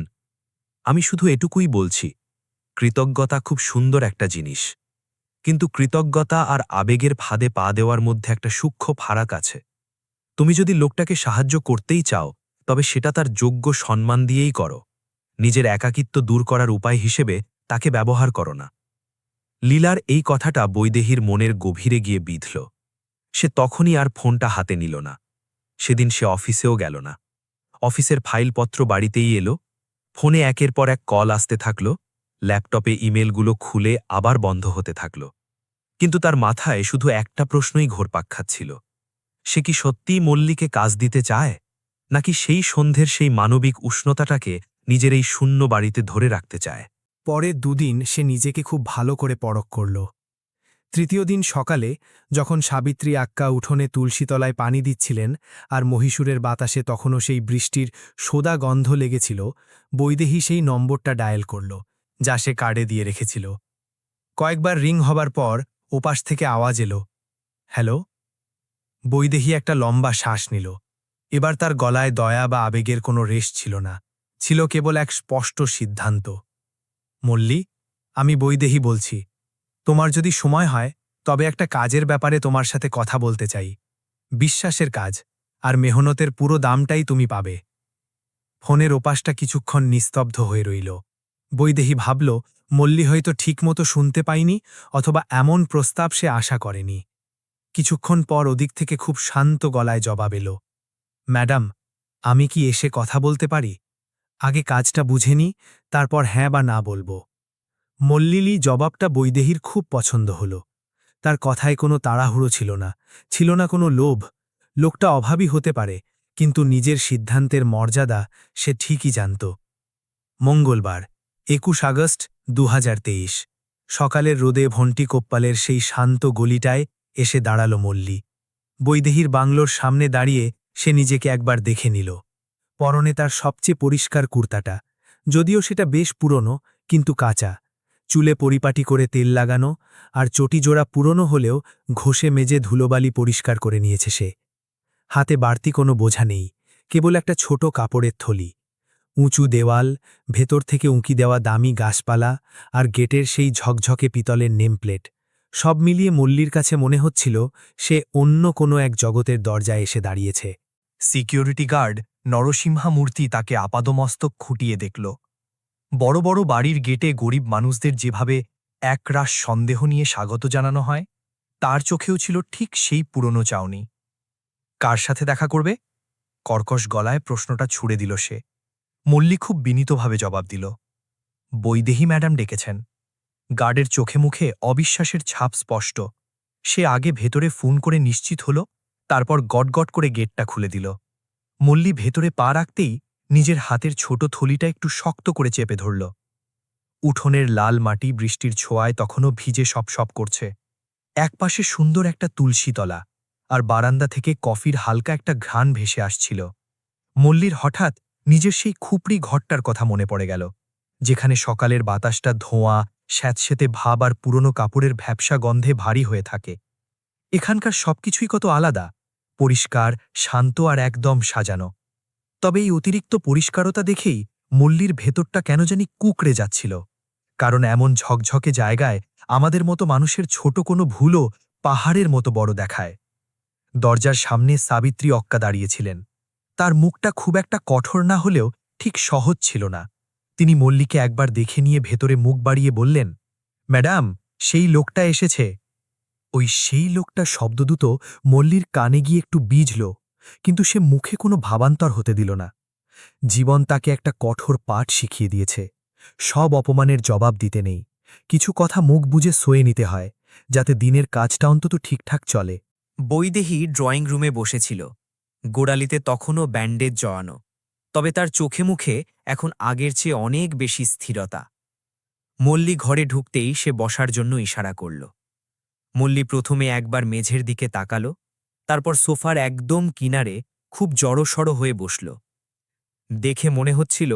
আমি শুধু এটুকুই বলছি, কৃতজ্ঞতা খুব সুন্দর একটা জিনিস, কিন্তু কৃতজ্ঞতা আর আবেগের ফাঁদে পা দেওয়ার মধ্যে একটা সূক্ষ্ম ফারাক আছে। তুমি যদি লোকটাকে সাহায্য করতেই চাও তবে সেটা তার যোগ্য সম্মান দিয়েই করো, নিজের একাকিত্ব দূর করার উপায় হিসেবে তাকে ব্যবহার করো না। লীলার এই কথাটা বৈদেহীর মনের গভীরে গিয়ে বিঁধল। সে তখনই আর ফোনটা হাতে নিল না। সেদিন সে অফিসেও গেল না। অফিসের ফাইলপত্র বাড়িতেই এলো, ফোনে একের পর এক কল আসতে থাকল, ল্যাপটপে ইমেলগুলো খুলে আবার বন্ধ হতে থাকল। কিন্তু তার মাথায় শুধু একটা প্রশ্নই ঘোরপাক খাচ্ছিল, সে কি সত্যিই মল্লিকে কাজ দিতে চায়, নাকি সেই সন্ধ্যের সেই মানবিক উষ্ণতাটাকে নিজের এই শূন্য বাড়িতে ধরে রাখতে চায়? পরের দুদিন সে নিজেকে খুব ভালো করে পরখ করল। তৃতীয় দিন সকালে যখন সাবিত্রী আক্কা উঠোনে তুলসীতলায় পানি দিচ্ছিলেন আর মহীশূরের বাতাসে তখনও সেই বৃষ্টির সোদা গন্ধ লেগেছিল, বৈদেহী সেই নম্বরটা ডায়াল করল যা সে কার্ডে দিয়ে রেখেছিল। কয়েকবার রিং হবার পর ওপাশ থেকে আওয়াজ এলো, হ্যালো। বৈদেহী একটা লম্বা শ্বাস নিল। এবার তার গলায় দয়া বা আবেগের কোনো রেশ ছিল না, ছিল কেবল এক স্পষ্ট সিদ্ধান্ত। মল্লি, আমি বৈদেহী বলছি। তোমার যদি সময় হয় তবে একটা কাজের ব্যাপারে তোমার সাথে কথা বলতে চাই। বিশ্বাসের কাজ, আর মেহনতের পুরো দামটাই তুমি পাবে। ফোনের ওপাশটা কিছুক্ষণ নিস্তব্ধ হয়ে রইল। বৈদেহী ভাবল মল্লি হয়তো ঠিকমতো শুনতে পায়নি, অথবা এমন প্রস্তাব সে আশা করেনি। কিছুক্ষণ পর ওদিক থেকে খুব শান্ত গলায় জবাব এলো, ম্যাডাম, আমি কি এসে কথা বলতে পারি? আগে কাজটা বুঝে নি, তারপর হ্যাঁ বা না বলবো। মল্লিলি জবাবটা বৈদেহীর খুব পছন্দ হল। তার কথায় কোনো তাড়াহুড়ো ছিল না, ছিল না কোনো লোভ। লোকটা অভাবী হতে পারে, কিন্তু নিজের সিদ্ধান্তের মর্যাদা সে ঠিকই জানত। মঙ্গলবার 21 আগস্ট 2023 সকালের রোদে ভন্টিকোপ্পালের সেই শান্ত গলিটায় এসে দাঁড়াল মল্লি। বৈদেহীর বাংলোর সামনে দাঁড়িয়ে সে নিজেকে একবার দেখে নিল। পরনে তার সবচেয়ে পরিষ্কার কুর্তাটা, যদিও সেটা বেশ পুরনো কিন্তু কাঁচা, চুলে পরিপাটি করে তেল লাগানো, আর চটিজোড়া পুরনো হলেও ঘষে মেজে ধুলোবালি পরিষ্কার করে নিয়েছে সে। হাতে বাড়তি কোনো বোঝা নেই, কেবল একটা ছোট কাপড়ের থলি। উঁচু দেওয়াল, ভেতর থেকে উঁকি দেওয়া দামি গাছপালা, আর গেটের সেই ঝকঝকে পিতলের নেমপ্লেট, সব মিলিয়ে মল্লির কাছে মনে হচ্ছিল সে অন্য কোনো এক জগতের দরজায় এসে দাঁড়িয়েছে। সিকিউরিটি গার্ড নরসিংহা মূর্তি তাকে আপাদমস্তক খুঁটিয়ে দেখল। বড় বড় বাড়ির গেটে গরিব মানুষদের যেভাবে একরাশ সন্দেহ নিয়ে স্বাগত জানানো হয়, তার চোখেও ছিল ঠিক সেই পুরনো চাউনি। কার সাথে দেখা করবে? কর্কশ গলায় প্রশ্নটা ছুড়ে দিল সে। মল্লী খুব বিনীতভাবে জবাব দিল, বৈদেহী ম্যাডাম ডেকেছেন। গার্ডের চোখে মুখে অবিশ্বাসের ছাপ স্পষ্ট। সে আগে ভেতরে ফোন করে নিশ্চিত হল, তারপর গটগট করে গেটটা খুলে দিল। মল্লী ভেতরে পা রাখতেই নিজের হাতের ছোট থলিটা একটু শক্ত করে চেপে ধরল। উঠোনের লাল মাটি বৃষ্টির ছোঁয়ায় তখনও ভিজে সপসপ করছে। একপাশে সুন্দর একটা তুলসীতলা, আর বারান্দা থেকে কফির হালকা একটা ঘ্রাণ ভেসে আসছিল। মল্লীর হঠাৎ নিজের সেই খুপড়ি ঘরটার কথা মনে পড়ে গেল, যেখানে সকালের বাতাসটা ধোঁয়া, স্যাঁতসেঁতে ভাব আর পুরনো কাপড়ের ভ্যাপসা গন্ধে ভারী হয়ে থাকে। এখানকার সবকিছুই কত আলাদা, পরিষ্কার, শান্ত আর একদম সাজানো। তবে এই অতিরিক্ত পরিষ্কারতা দেখেই মল্লীর ভেতরটা কেন জানি কুঁকড়ে যাচ্ছিল, কারণ এমন ঝকঝকে জায়গায় আমাদের মতো মানুষের ছোট কোনো ভুলও পাহাড়ের মতো বড় দেখায়। দরজার সামনে সাবিত্রী অক্কা দাঁড়িয়েছিলেন। তার মুখটা খুব একটা কঠোর না হলেও ঠিক সহজ ছিল না। তিনি মল্লীকে একবার দেখে নিয়ে ভেতরে মুখ বাড়িয়ে বললেন, ম্যাডাম, সেই লোকটা এসেছে। ওই সেই লোকটা শব্দদূত মল্লীর কানে গিয়ে একটু বিজল, কিন্তু সে মুখে কোনো ভাবান্তর হতে দিল না। জীবন তাকে একটা কঠোর পাঠ শিখিয়ে দিয়েছে। সব অপমানের জবাব দিতে নেই, কিছু কথা মুখ বুজে সয়ে নিতে হয়, যাতে দিনের কাজটা অন্তত ঠিকঠাক চলে। বৈদেহী ড্রয়িং রুমে বসেছিল। গোড়ালিতে তখনও ব্যান্ডেজ জড়ানো, তবে তার চোখে মুখে এখন আগের চেয়ে অনেক বেশি স্থিরতা। মল্লী ঘরে ঢুকতেই সে বসার জন্য ইশারা করল। মল্লী প্রথমে একবার মেঝের দিকে তাকাল, তারপর সোফার একদম কিনারে খুব জড়সড় হয়ে বসল। দেখে মনে হচ্ছিল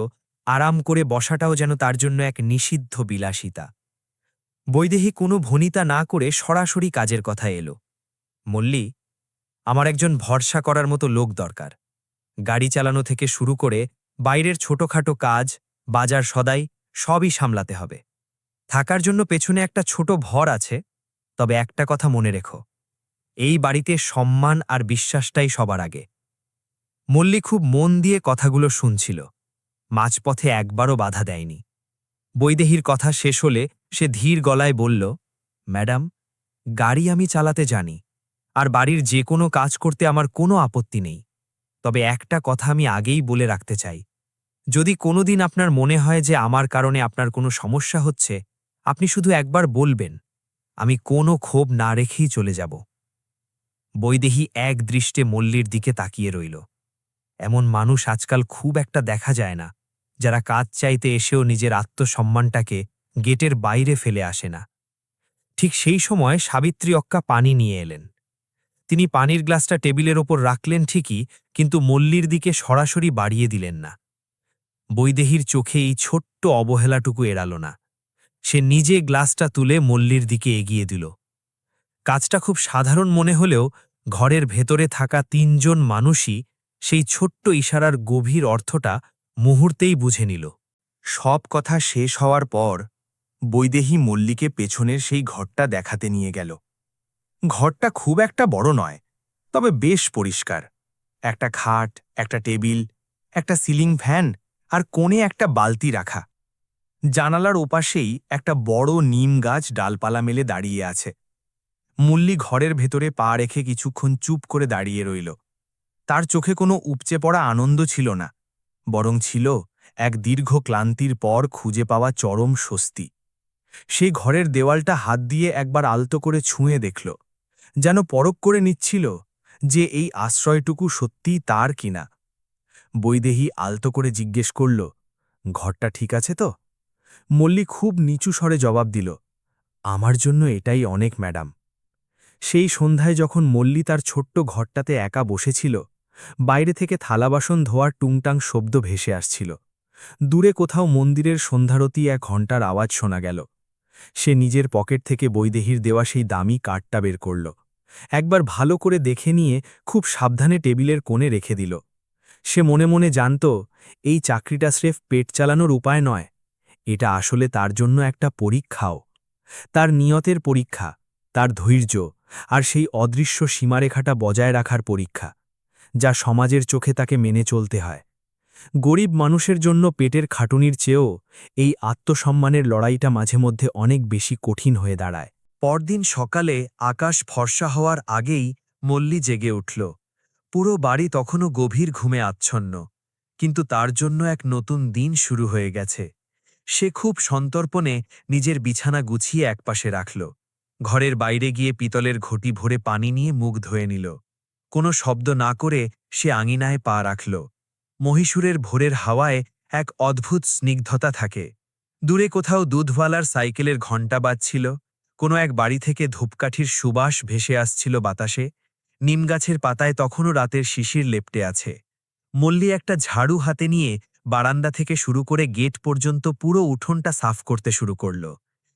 আরাম করে বসাটাও যেন তার জন্য এক নিষিদ্ধ বিলাসিতা। বৈদেহী কোনো ভনিতা না করে সরাসরি কাজের কথা এলো। মল্লী, আমার একজন ভরসা করার মতো লোক দরকার। গাড়ি চালানো থেকে শুরু করে বাইরের ছোটখাটো কাজ, বাজার সদাই সবই সামলাতে হবে। থাকার জন্য পেছনে একটা ছোট ভর আছে, তবে একটা কথা মনে রেখো, এই বাড়িতে সম্মান আর বিশ্বাসটাই সবার আগে। মল্লী খুব মন দিয়ে কথাগুলো শুনছিল, মাঝপথে একবারও বাধা দেয়নি। বৈদেহীর কথা শেষ হলে সে ধীর গলায় বলল, ম্যাডাম, গাড়ি আমি চালাতে জানি, আর বাড়ির যে কোনো কাজ করতে আমার কোনো আপত্তি নেই। তবে একটা কথা আমি আগেই বলে রাখতে চাই, যদি কোনোদিন আপনার মনে হয় যে আমার কারণে আপনার কোনো সমস্যা হচ্ছে, আপনি শুধু একবার বলবেন, আমি কোনো ক্ষোভ না রেখেই চলে যাব। বৈদেহী এক দৃষ্টে মল্লীর দিকে তাকিয়ে রইল। এমন মানুষ আজকাল খুব একটা দেখা যায় না, যারা কাজ চাইতে এসেও নিজের আত্মসম্মানটাকে গেটের বাইরে ফেলে আসে না। ঠিক সেই সময় সাবিত্রী অক্কা পানি নিয়ে এলেন। তিনি পানির গ্লাসটা টেবিলের ওপর রাখলেন ঠিকই, কিন্তু মল্লীর দিকে সরাসরি বাড়িয়ে দিলেন না। বৈদেহীর চোখে এই ছোট্ট অবহেলাটুকু এড়াল না। সে নিজে গ্লাসটা তুলে মল্লীর দিকে এগিয়ে দিল। কাজটা খুব সাধারণ মনে হলেও ঘরের ভেতরে থাকা তিনজন মানুষই সেই ছোট্ট ইশারার গভীর অর্থটা মুহূর্তেই বুঝে নিল। সব কথা শেষ হওয়ার পর বৈদেহী মল্লীকে পেছনের সেই ঘরটা দেখাতে নিয়ে গেল। ঘরটা খুব একটা বড় নয়, তবে বেশ পরিষ্কার। একটা খাট, একটা টেবিল, একটা সিলিং ফ্যান আর কোণে একটা বালতি রাখা। জানালার ওপাশেই একটা বড় নিম গাছ ডালপালা মেলে দাঁড়িয়ে আছে। মল্লী ঘরের ভেতরে পা রেখে কিছুক্ষণ চুপ করে দাঁড়িয়ে রইল। তার চোখে কোনো উপচে পড়া আনন্দ ছিল না, বরং ছিল এক দীর্ঘ ক্লান্তির পর খুঁজে পাওয়া চরম স্বস্তি। সেই ঘরের দেওয়ালটা হাত দিয়ে একবার আলতো করে ছুঁয়ে দেখল, যেন পরখ করে নিচ্ছিল যে এই আশ্রয়টুকু সত্যিই তার কিনা। বৈদেহী আলতো করে জিজ্ঞেস করল, ঘরটা ঠিক আছে তো? মল্লী খুব নিচু স্বরে জবাব দিল, আমার জন্য এটাই অনেক ম্যাডাম। সেই সন্ধ্যায় যখন মল্লী তার ছোট্ট ঘরটাতে একা বসেছিল, বাইরে থেকে থালাবাসন ধোয়ার টুংটাং শব্দ ভেসে আসছিল। দূরে কোথাও মন্দিরের সন্ধ্যারতি এক ঘণ্টার আওয়াজ শোনা গেল। সে নিজের পকেট থেকে বৈদেহীর দেওয়া সেই দামি কার্ডটা বের করল। একবার ভালো করে দেখে নিয়ে খুব সাবধানে টেবিলের কোণে রেখে দিল। সে মনে মনে জানত, এই চাকরিটা স্রেফ পেট চালানোর উপায় নয়, এটা আসলে তার জন্য একটা পরীক্ষাও। তার নিয়তের পরীক্ষা, তার ধৈর্য আর সেই অদৃশ্য সীমারেখাটা বজায় রাখার পরীক্ষা, যা সমাজের চোখে তাকে মেনে চলতে হয়। গরিব মানুষের জন্য পেটের খাটুনির চেয়েও এই আত্মসম্মানের লড়াইটা মাঝে মধ্যে অনেক বেশি কঠিন হয়ে দাঁড়ায়। পরদিন সকালে আকাশ ফর্সা হওয়ার আগেই মল্লী জেগে উঠল। পুরো বাড়ি তখনও গভীর ঘুমে আচ্ছন্ন, কিন্তু তার জন্য এক নতুন দিন শুরু হয়ে গেছে। সে খুব সন্তর্পণে নিজের বিছানা গুছিয়ে একপাশে রাখল। ঘরের বাইরে গিয়ে পিতলের ঘটি ভরে পানি নিয়ে মুখ ধুয়ে নিল। কোনো শব্দ না করে সে আঙিনায় পা রাখল। মহীশূরের ভোরের হাওয়ায় এক অদ্ভুত স্নিগ্ধতা থাকে। দূরে কোথাও দুধওয়ালার সাইকেলের ঘণ্টা বাজছিল, কোনো এক বাড়ি থেকে ধূপকাঠির সুবাস ভেসে আসছিল বাতাসে। নিমগাছের পাতায় তখনও রাতের শিশির লেপ্টে আছে। মল্লী একটা ঝাড়ু হাতে নিয়ে বারান্দা থেকে শুরু করে গেট পর্যন্ত পুরো উঠোনটা সাফ করতে শুরু করল।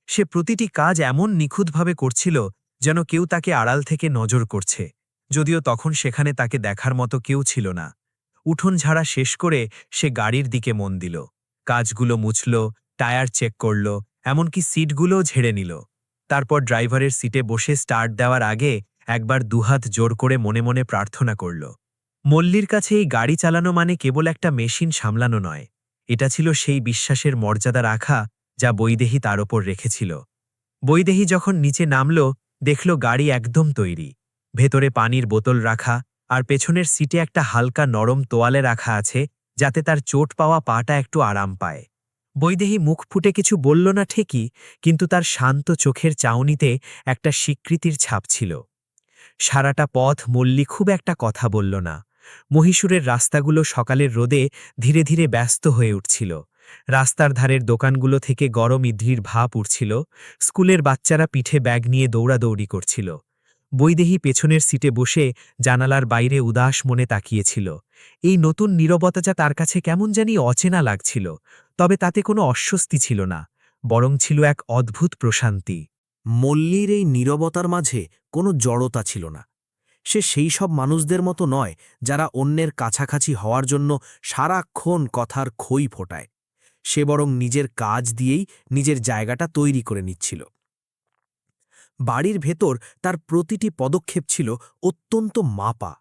সে প্রতিটি কাজ এমন নিখুঁতভাবে করছিল যেন কেউ তাকে আড়াল থেকে নজর করছে, যদিও তখন সেখানে তাকে দেখার মতো কেউ ছিল না। উঠোন ঝাড়া শেষ করে সে গাড়ির দিকে মন দিল। কাজগুলো মুছল, টায়ার চেক করল, এমনকি সিটগুলোও ঝেড়ে নিল। তারপর ড্রাইভারের সিটে বসে স্টার্ট দেওয়ার আগে একবার দুহাত জোর করে মনে মনে প্রার্থনা করল। মল্লির কাছে এই গাড়ি চালানো মানে কেবল একটা মেশিন সামলানো নয়, এটা ছিল সেই বিশ্বাসের মর্যাদা রাখা যা বৈদেহী তার ওপর রেখেছিল। বৈদেহী যখন নিচে নামল, দেখল গাড়ি একদম তৈরি। ভেতরে পানির বোতল রাখা, আর পেছনের সিটে একটা হালকা নরম তোয়ালে রাখা আছে যাতে তার চোট পাওয়া পাটা একটু আরাম পায়। বৈদেহী মুখ ফুটে কিছু বলল না ঠিকই, কিন্তু তার শান্ত চোখের চাউনিতে একটা স্বীকৃতির ছাপ ছিল। সারাটা পথ মল্লি খুব একটা কথা বলল না। মহীশূরের রাস্তাগুলো সকালের রোদে ধীরে ধীরে ব্যস্ত হয়ে উঠছিল। রাস্তার ধারের দোকানগুলো থেকে গরম ইদ্রির ভাপ উঠছিল। স্কুলের বাচ্চারা পিঠে ব্যাগ নিয়ে দৌড়াদৌড়ি করছিল। বৈদেহী পেছনের সিটে বসে জানালার বাইরে উদাস মনে তাকিয়েছিল। এই নতুন নীরবতা তার কাছে কেমন জানি অচেনা লাগছিল, তবে তাতে কোনো অস্বস্তি ছিল না, বরং ছিল এক অদ্ভুত প্রশান্তি। মল্লির এই নীরবতার মাঝে কোনো জড়তা ছিল না। সে সেই সব মানুষদের মতো নয় যারা অন্যের কাছাকাছি হওয়ার জন্য সারাক্ষণ কথার খই ফোটায়। সে বরং নিজের কাজ দিয়েই নিজের জায়গাটা তৈরি করে নিচ্ছিল। বাড়ির ভেতর তার প্রতিটি পদক্ষেপ ছিল অত্যন্ত মাপা।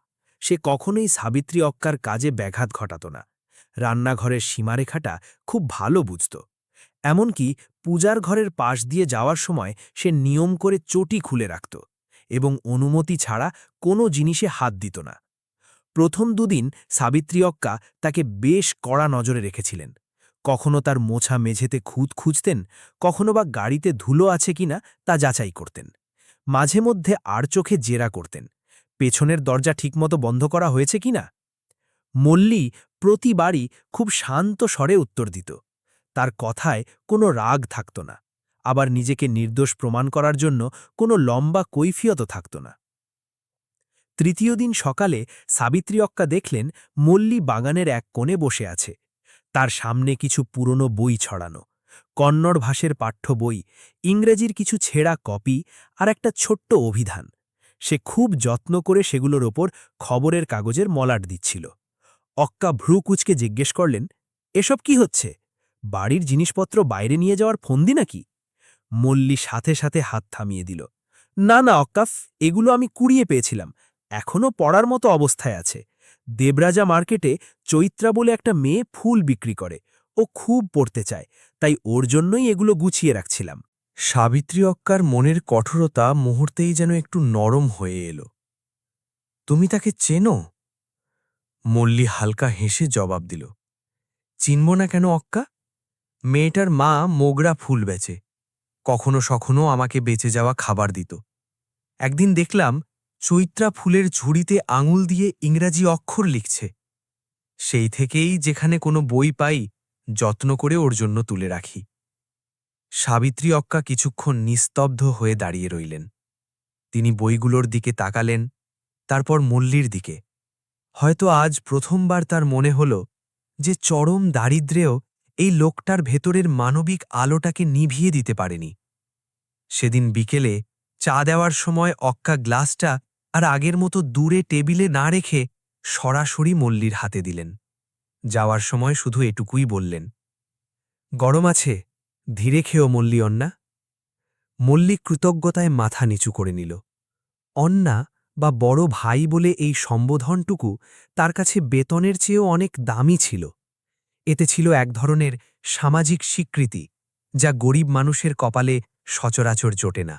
সে কখনোই সাবিত্রী অক্কার কাজে ব্যাঘাত ঘটাত না। রান্নাঘরের সীমারেখাটা খুব ভালো বুঝত। এমনকি পূজার ঘরের পাশ দিয়ে যাওয়ার সময় সে নিয়ম করে চটি খুলে রাখত এবং অনুমতি ছাড়া কোনো জিনিসে হাত দিত না। প্রথম দুদিন সাবিত্রী অক্কা তাকে বেশ কড়া নজরে রেখেছিলেন। কখনো তার মোছা মেঝেতে খুঁত খুঁজতেন, কখনো বা গাড়িতে ধুলো আছে কিনা তা যাচাই করতেন। মাঝে মধ্যে আর চোখে জেরা করতেন, পেছনের দরজা ঠিকমতো বন্ধ করা হয়েছে কিনা। মল্লী প্রতিবারই খুব শান্ত স্বরে উত্তর দিত। তার কথায় কোনো রাগ থাকত না, আবার নিজেকে নির্দোষ প্রমাণ করার জন্য কোনো লম্বা কৈফিয়তও থাকত না। তৃতীয় দিন সকালে সাবিত্রী অক্কা দেখলেন মল্লী বাগানের এক কোণে বসে আছে। তার সামনে কিছু পুরনো বই ছড়ানো, কন্নড় ভাষার পাঠ্য বই, ইংরেজির কিছু ছেঁড়া কপি আর একটা ছোট্ট অভিধান। সে খুব যত্ন করে সেগুলোর ওপর খবরের কাগজের মলাট দিচ্ছিল। অক্কা ভ্রু কুচকে জিজ্ঞেস করলেন, এসব কি হচ্ছে? বাড়ির জিনিসপত্র বাইরে নিয়ে যাওয়ার ফন্দি নাকি? মল্লী সাথে সাথে হাত থামিয়ে দিল। না না অক্কাফ, এগুলো আমি কুড়িয়ে পেয়েছিলাম, এখনও পড়ার মতো অবস্থায় আছে। দেবরাজা মার্কেটে চৈত্রা বলে একটা মেয়ে ফুল বিক্রি করে, ও খুব পড়তে চায়, তাই ওর জন্যই এগুলো গুছিয়ে রাখছিলাম। সাবিত্রী অক্কার মনের কঠোরতা মুহূর্তেই যেন একটু নরম হয়ে এলো। তুমি তাকে চেনো? মল্লী হালকা হেসে জবাব দিল। চিনব না কেন অক্কা? মেয়েটার মা মোগরা ফুল বেচে, কখনো সখনো আমাকে বেঁচে যাওয়া খাবার দিত। একদিন দেখলাম চৈত্রা ফুলের ঝুড়িতে আঙুল দিয়ে ইংরাজি অক্ষর লিখছে। সেই থেকেই যেখানে কোনো বই পাই যত্ন করে ওর জন্য তুলে রাখি। সাবিত্রী অক্কা কিছুক্ষণ নিস্তব্ধ হয়ে দাঁড়িয়ে রইলেন। তিনি বইগুলোর দিকে তাকালেন, তারপর মল্লীর দিকে। হয়তো আজ প্রথমবার তার মনে হল যে চরম দারিদ্র্যেও এই লোকটার ভেতরের মানবিক আলোটাকে নিভিয়ে দিতে পারেনি। সেদিন বিকেলে চা দেওয়ার সময় অক্কা গ্লাসটা আর আগের মতো দূরে টেবিলে না রেখে সরাসরি মল্লীর হাতে দিলেন। যাওয়ার সময় শুধু এটুকুই বললেন, গরম আছে, ধীরে খেও মল্লী অন্না। মল্লী কৃতজ্ঞতায় মাথা নিচু করে নিল। অন্না বা বড় ভাই বলে এই সম্বোধনটুকু তার কাছে বেতনের চেয়েও অনেক দামি ছিল। এতে ছিল এক ধরনের সামাজিক স্বীকৃতি যা গরিব মানুষের কপালে সচরাচর জোটে না।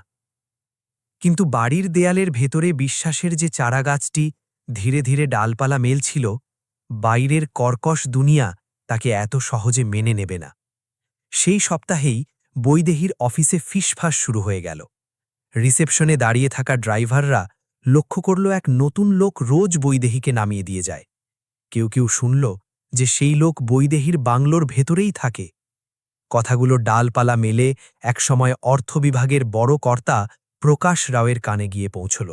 কিন্তু বাড়ির দেয়ালের ভেতরে বিশ্বাসের যে চারাগাছটি ধীরে ধীরে ডালপালা মেলছিল, বাইরের কর্কশ দুনিয়া তাকে এত সহজে মেনে নেবে না। সেই সপ্তাহেই বৈদেহীর অফিসে ফিসফাস শুরু হয়ে গেল। রিসেপশনে দাঁড়িয়ে থাকা ড্রাইভাররা লক্ষ্য করল এক নতুন লোক রোজ বৈদেহীকে নামিয়ে দিয়ে যায়। কেউ কেউ শুনল যে সেই লোক বৈদেহীর বাংলোর ভেতরেই থাকে। কথাগুলো ডালপালা মেলে একসময় অর্থ বিভাগের বড় কর্তা প্রকাশ রাওয়ের কানে গিয়ে পৌঁছল।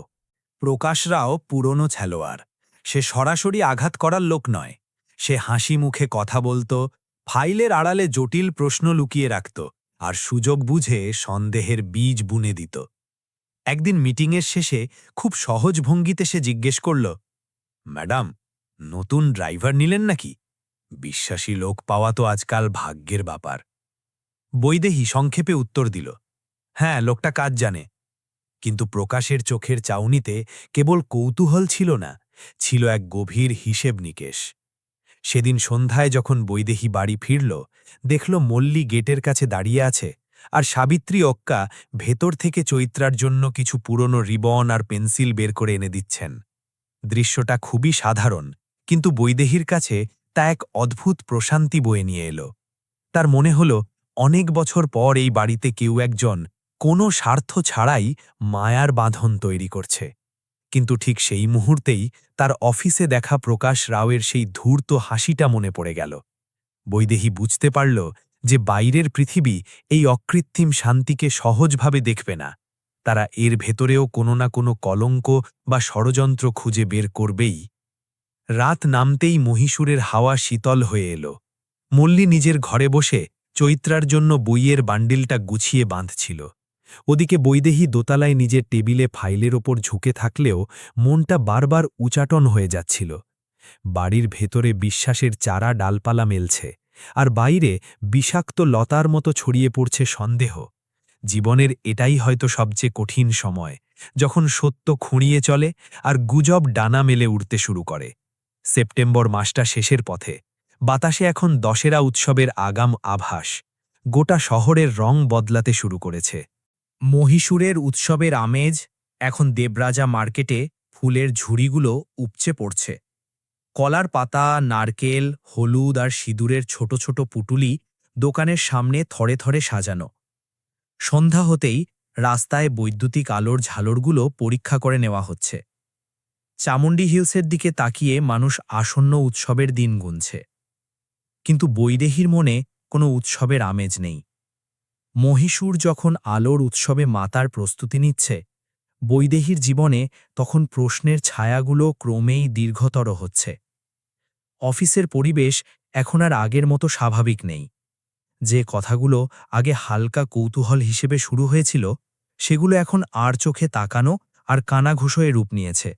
প্রকাশ রাও পুরনো খেলোয়াড়। সে সরাসরি আঘাত করার লোক নয়। সে হাসি মুখে কথা বলত, ফাইলের আড়ালে জটিল প্রশ্ন লুকিয়ে রাখত, আর সুযোগ বুঝে সন্দেহের বীজ বুনে দিত। একদিন মিটিংয়ের শেষে খুব সহজ ভঙ্গিতে সে জিজ্ঞেস করল, ম্যাডাম, নতুন ড্রাইভার নিলেন নাকি? বিশ্বাসী লোক পাওয়া তো আজকাল ভাগ্যের ব্যাপার। বৈদেহী সংক্ষেপে উত্তর দিল, হ্যাঁ, লোকটা কাজ জানে। কিন্তু প্রকাশের চোখের চাউনিতে কেবল কৌতূহল ছিল না, ছিল এক গভীর হিসেব নিকেশ। সেদিন সন্ধ্যায় যখন বৈদেহী বাড়ি ফিরল, দেখল মল্লী গেটের কাছে দাঁড়িয়ে আছে, আর সাবিত্রী অক্কা ভেতর থেকে চৈত্রার জন্য কিছু পুরনো রিবন আর পেন্সিল বের করে এনে দিচ্ছেন। দৃশ্যটা খুবই সাধারণ, কিন্তু বৈদেহীর কাছে তা এক অদ্ভুত প্রশান্তি বয়ে নিয়ে এলো। তার মনে হল অনেক বছর পর এই বাড়িতে কেউ একজন কোনো স্বার্থ ছাড়াই মায়ার বাঁধন তৈরি করছে। কিন্তু ঠিক সেই মুহূর্তেই তার অফিসে দেখা প্রকাশ রাওয়ের সেই ধূর্ত হাসিটা মনে পড়ে গেল। বৈদেহী বুঝতে পারল যে বাইরের পৃথিবী এই অকৃত্রিম শান্তিকে সহজভাবে দেখবে না। তারা এর ভেতরেও কোনো না কোনো কলঙ্ক বা ষড়যন্ত্র খুঁজে বের করবেই। রাত নামতেই মহীশূরের হাওয়া শীতল হয়ে এলো। মল্লী নিজের ঘরে বসে চৈত্রার জন্য বইয়ের বান্ডিলটা গুছিয়ে বাঁধছিল। ওদিকে বৈদেহী দোতলায় নিজের টেবিলে ফাইলের ওপর ঝুঁকে থাকলেও মনটা বারবার উচাটন হয়ে যাচ্ছিল। বাড়ির ভেতরে বিশ্বাসের চারা ডালপালা মেলছে, আর বাইরে বিষাক্ত লতার মতো ছড়িয়ে পড়ছে সন্দেহ। জীবনের এটাই হয়তো সবচেয়ে কঠিন সময়, যখন সত্য খুঁড়িয়ে চলে আর গুজব ডানা মেলে উঠতে শুরু করে। সেপ্টেম্বর মাসটা শেষের পথে। বাতাসে এখন দশেরা উৎসবের আগাম আভাস। গোটা শহরের রং বদলাতে শুরু করেছে। মহীশূরের উৎসবের আমেজ এখন দেবরাজা মার্কেটে ফুলের ঝুড়িগুলো উপচে পড়ছে। কলার পাতা, নারকেল, হলুদ আর সিঁদুরের ছোট ছোট পুটুলি দোকানের সামনে থরে থরে সাজানো। সন্ধ্যা হতেই রাস্তায় বৈদ্যুতিক আলোর ঝালরগুলো পরীক্ষা করে নেওয়া হচ্ছে। চামুন্ডি হিলসের দিকে তাকিয়ে মানুষ আসন্ন উৎসবের দিন গুনছে। কিন্তু বৈদেহীর মনে কোনো উৎসবের আমেজ নেই। মহীশূর যখন আলোর উৎসবে মাতার প্রস্তুতি নিচ্ছে, বৈদেহীর জীবনে তখন প্রশ্নের ছায়াগুলো ক্রমেই দীর্ঘতর হচ্ছে। অফিসের পরিবেশ এখন আর আগের মতো স্বাভাবিক নেই। যে কথাগুলো আগে হালকা কৌতূহল হিসেবে শুরু হয়েছিল, সেগুলো এখন আর চোখে তাকানো আর কানাঘুষোয় রূপ নিয়েছে।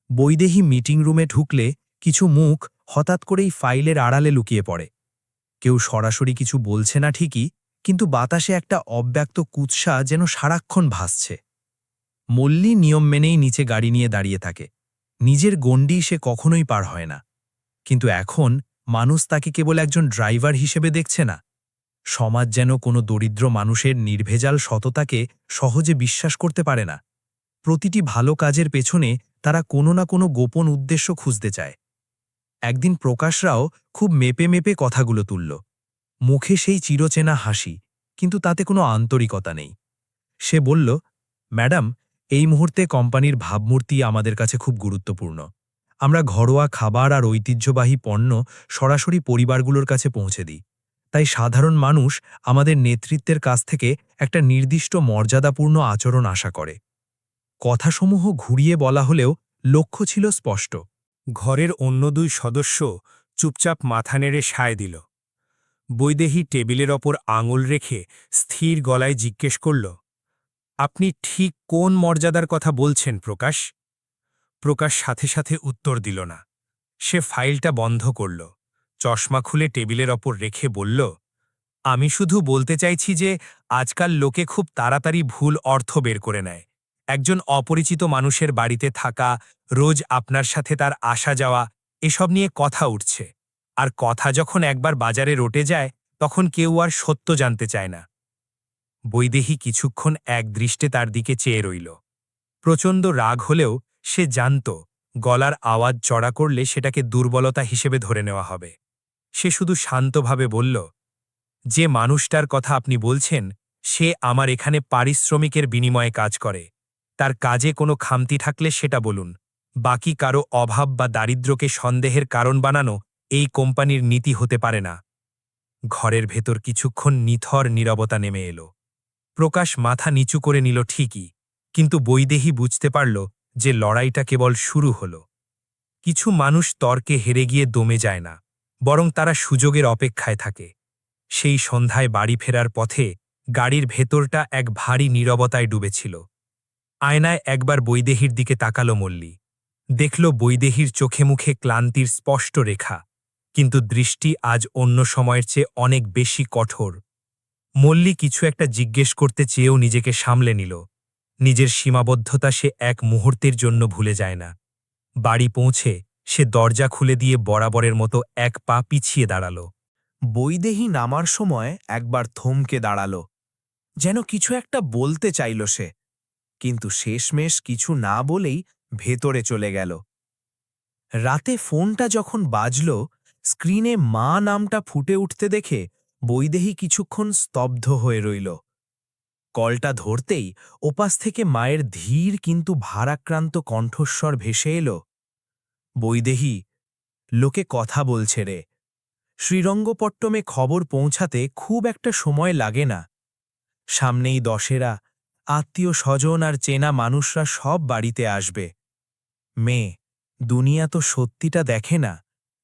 বৈদেহী মিটিং রুমে ঢুকলে কিছু মুখ হঠাৎ করেই ফাইলের আড়ালে লুকিয়ে পড়ে। কেউ সরাসরি কিছু বলছে না ঠিকই, কিন্তু বাতাসে একটা অব্যক্ত কুৎসা যেন সারাক্ষণ ভাসছে। মল্লী নিয়ম মেনেই নিচে গাড়ি নিয়ে দাঁড়িয়ে থাকে। নিজের গণ্ডি সে কখনোই পার হয় না। কিন্তু এখন মানুষ তাকে কেবল একজন ড্রাইভার হিসেবে দেখছে না। সমাজ যেন কোনো দরিদ্র মানুষের নির্ভেজাল সততাকে সহজে বিশ্বাস করতে পারে না। প্রতিটি ভালো কাজের পেছনে তারা কোনো না কোনো গোপন উদ্দেশ্য খুঁজতে চায়। একদিন প্রকাশরাও খুব মেপে মেপে কথাগুলো তুলল। মুখে সেই চিরচেনা হাসি, কিন্তু তাতে কোনো আন্তরিকতা নেই। সে বলল, ম্যাডাম, এই মুহূর্তে কোম্পানির ভাবমূর্তি আমাদের কাছে খুব গুরুত্বপূর্ণ। আমরা ঘরোয়া খাবার আর ঐতিহ্যবাহী পণ্য সরাসরি পরিবারগুলোর কাছে পৌঁছে দিই। তাই সাধারণ মানুষ আমাদের নেতৃত্বের কাছ থেকে একটা নির্দিষ্ট মর্যাদাপূর্ণ আচরণ আশা করে। কথাসমূহ ঘুরিয়ে বলা হলেও লক্ষ্য ছিল স্পষ্ট। ঘরের অন্য দুই সদস্য চুপচাপ মাথা নেড়ে সায় দিল। বৈদেহী টেবিলের ওপর আঙুল রেখে স্থির গলায় জিজ্ঞেস করল, আপনি ঠিক কোন মর্যাদার কথা বলছেন প্রকাশ? প্রকাশ সাথে সাথে উত্তর দিল না। সে ফাইলটা বন্ধ করল, চশমা খুলে টেবিলের ওপর রেখে বলল, আমি শুধু বলতে চাইছি যে আজকাল লোকে খুব তাড়াতাড়ি ভুল অর্থ বের করে নেয়। একজন অপরিচিত মানুষের বাড়িতে থাকা, রোজ আপনার সাথে তার আসা যাওয়া, এসব নিয়ে কথা উঠছে। আর কথা যখন একবার বাজারে রটে যায়, তখন কেউ আর সত্য জানতে চায় না। বৈদেহী কিছুক্ষণ এক দৃষ্টে তার দিকে চেয়ে রইল। প্রচণ্ড রাগ হলেও সে জানত গলার আওয়াজ চড়া করলে সেটাকে দুর্বলতা হিসেবে ধরে নেওয়া হবে। সে শুধু শান্তভাবে বলল, যে মানুষটার কথা আপনি বলছেন সে আমার এখানে পারিশ্রমিকের বিনিময়ে কাজ করে। তার কাজে কোনো খামতি থাকলে সেটা বলুন। বাকি কারো অভাব বা দারিদ্র্যকে সন্দেহের কারণ বানানো এই কোম্পানির নীতি হতে পারে না। ঘরের ভেতর কিছুক্ষণ নিথর নীরবতা নেমে এলো। প্রকাশ মাথা নিচু করে নিল ঠিকই, কিন্তু বৈদেহী বুঝতে পারল যে লড়াইটা কেবল শুরু হল। কিছু মানুষ তর্কে হেরে গিয়ে দমে যায় না, বরং তারা সুযোগের অপেক্ষায় থাকে। সেই সন্ধ্যায় বাড়ি ফেরার পথে গাড়ির ভেতরটা এক ভারী নীরবতায় ডুবেছিল। আয়নায় একবার বৈদেহীর দিকে তাকালো মল্লী। দেখল বৈদেহীর চোখে মুখে ক্লান্তির স্পষ্ট রেখা, কিন্তু দৃষ্টি আজ অন্য সময়ের চেয়ে অনেক বেশি কঠোর। মল্লী কিছু একটা জিজ্ঞেস করতে চেয়েও নিজেকে সামলে নিল। নিজের সীমাবদ্ধতা সে এক মুহূর্তের জন্য ভুলে যায় না। বাড়ি পৌঁছে সে দরজা খুলে দিয়ে বরাবরের মতো এক পা পিছিয়ে দাঁড়াল। বৈদেহী নামার সময় একবার থমকে দাঁড়াল, যেন কিছু একটা বলতে চাইল সে, কিন্তু শেষমেশ কিছু না বলেই ভেতরে চলে গেল। রাতে ফোনটা যখন বাজল, স্ক্রিনে মা নামটা ফুটে উঠতে দেখে বৈদেহী কিছুক্ষণ স্তব্ধ হয়ে রইল। কলটা ধরতেই ওপাশ থেকে মায়ের ধীর কিন্তু ভারাক্রান্ত কণ্ঠস্বর ভেসে এলো, বৈদেহী, লোকে কথা বলছে রে। শ্রীরঙ্গপট্টমে খবর পৌঁছাতে খুব একটা সময় লাগে না। সামনেই দশেরা, আত্মীয় স্বজন আর চেনা মানুষরা সব বাড়িতে আসবে। মেয়ে, দুনিয়া তো সত্যিটা দেখে না,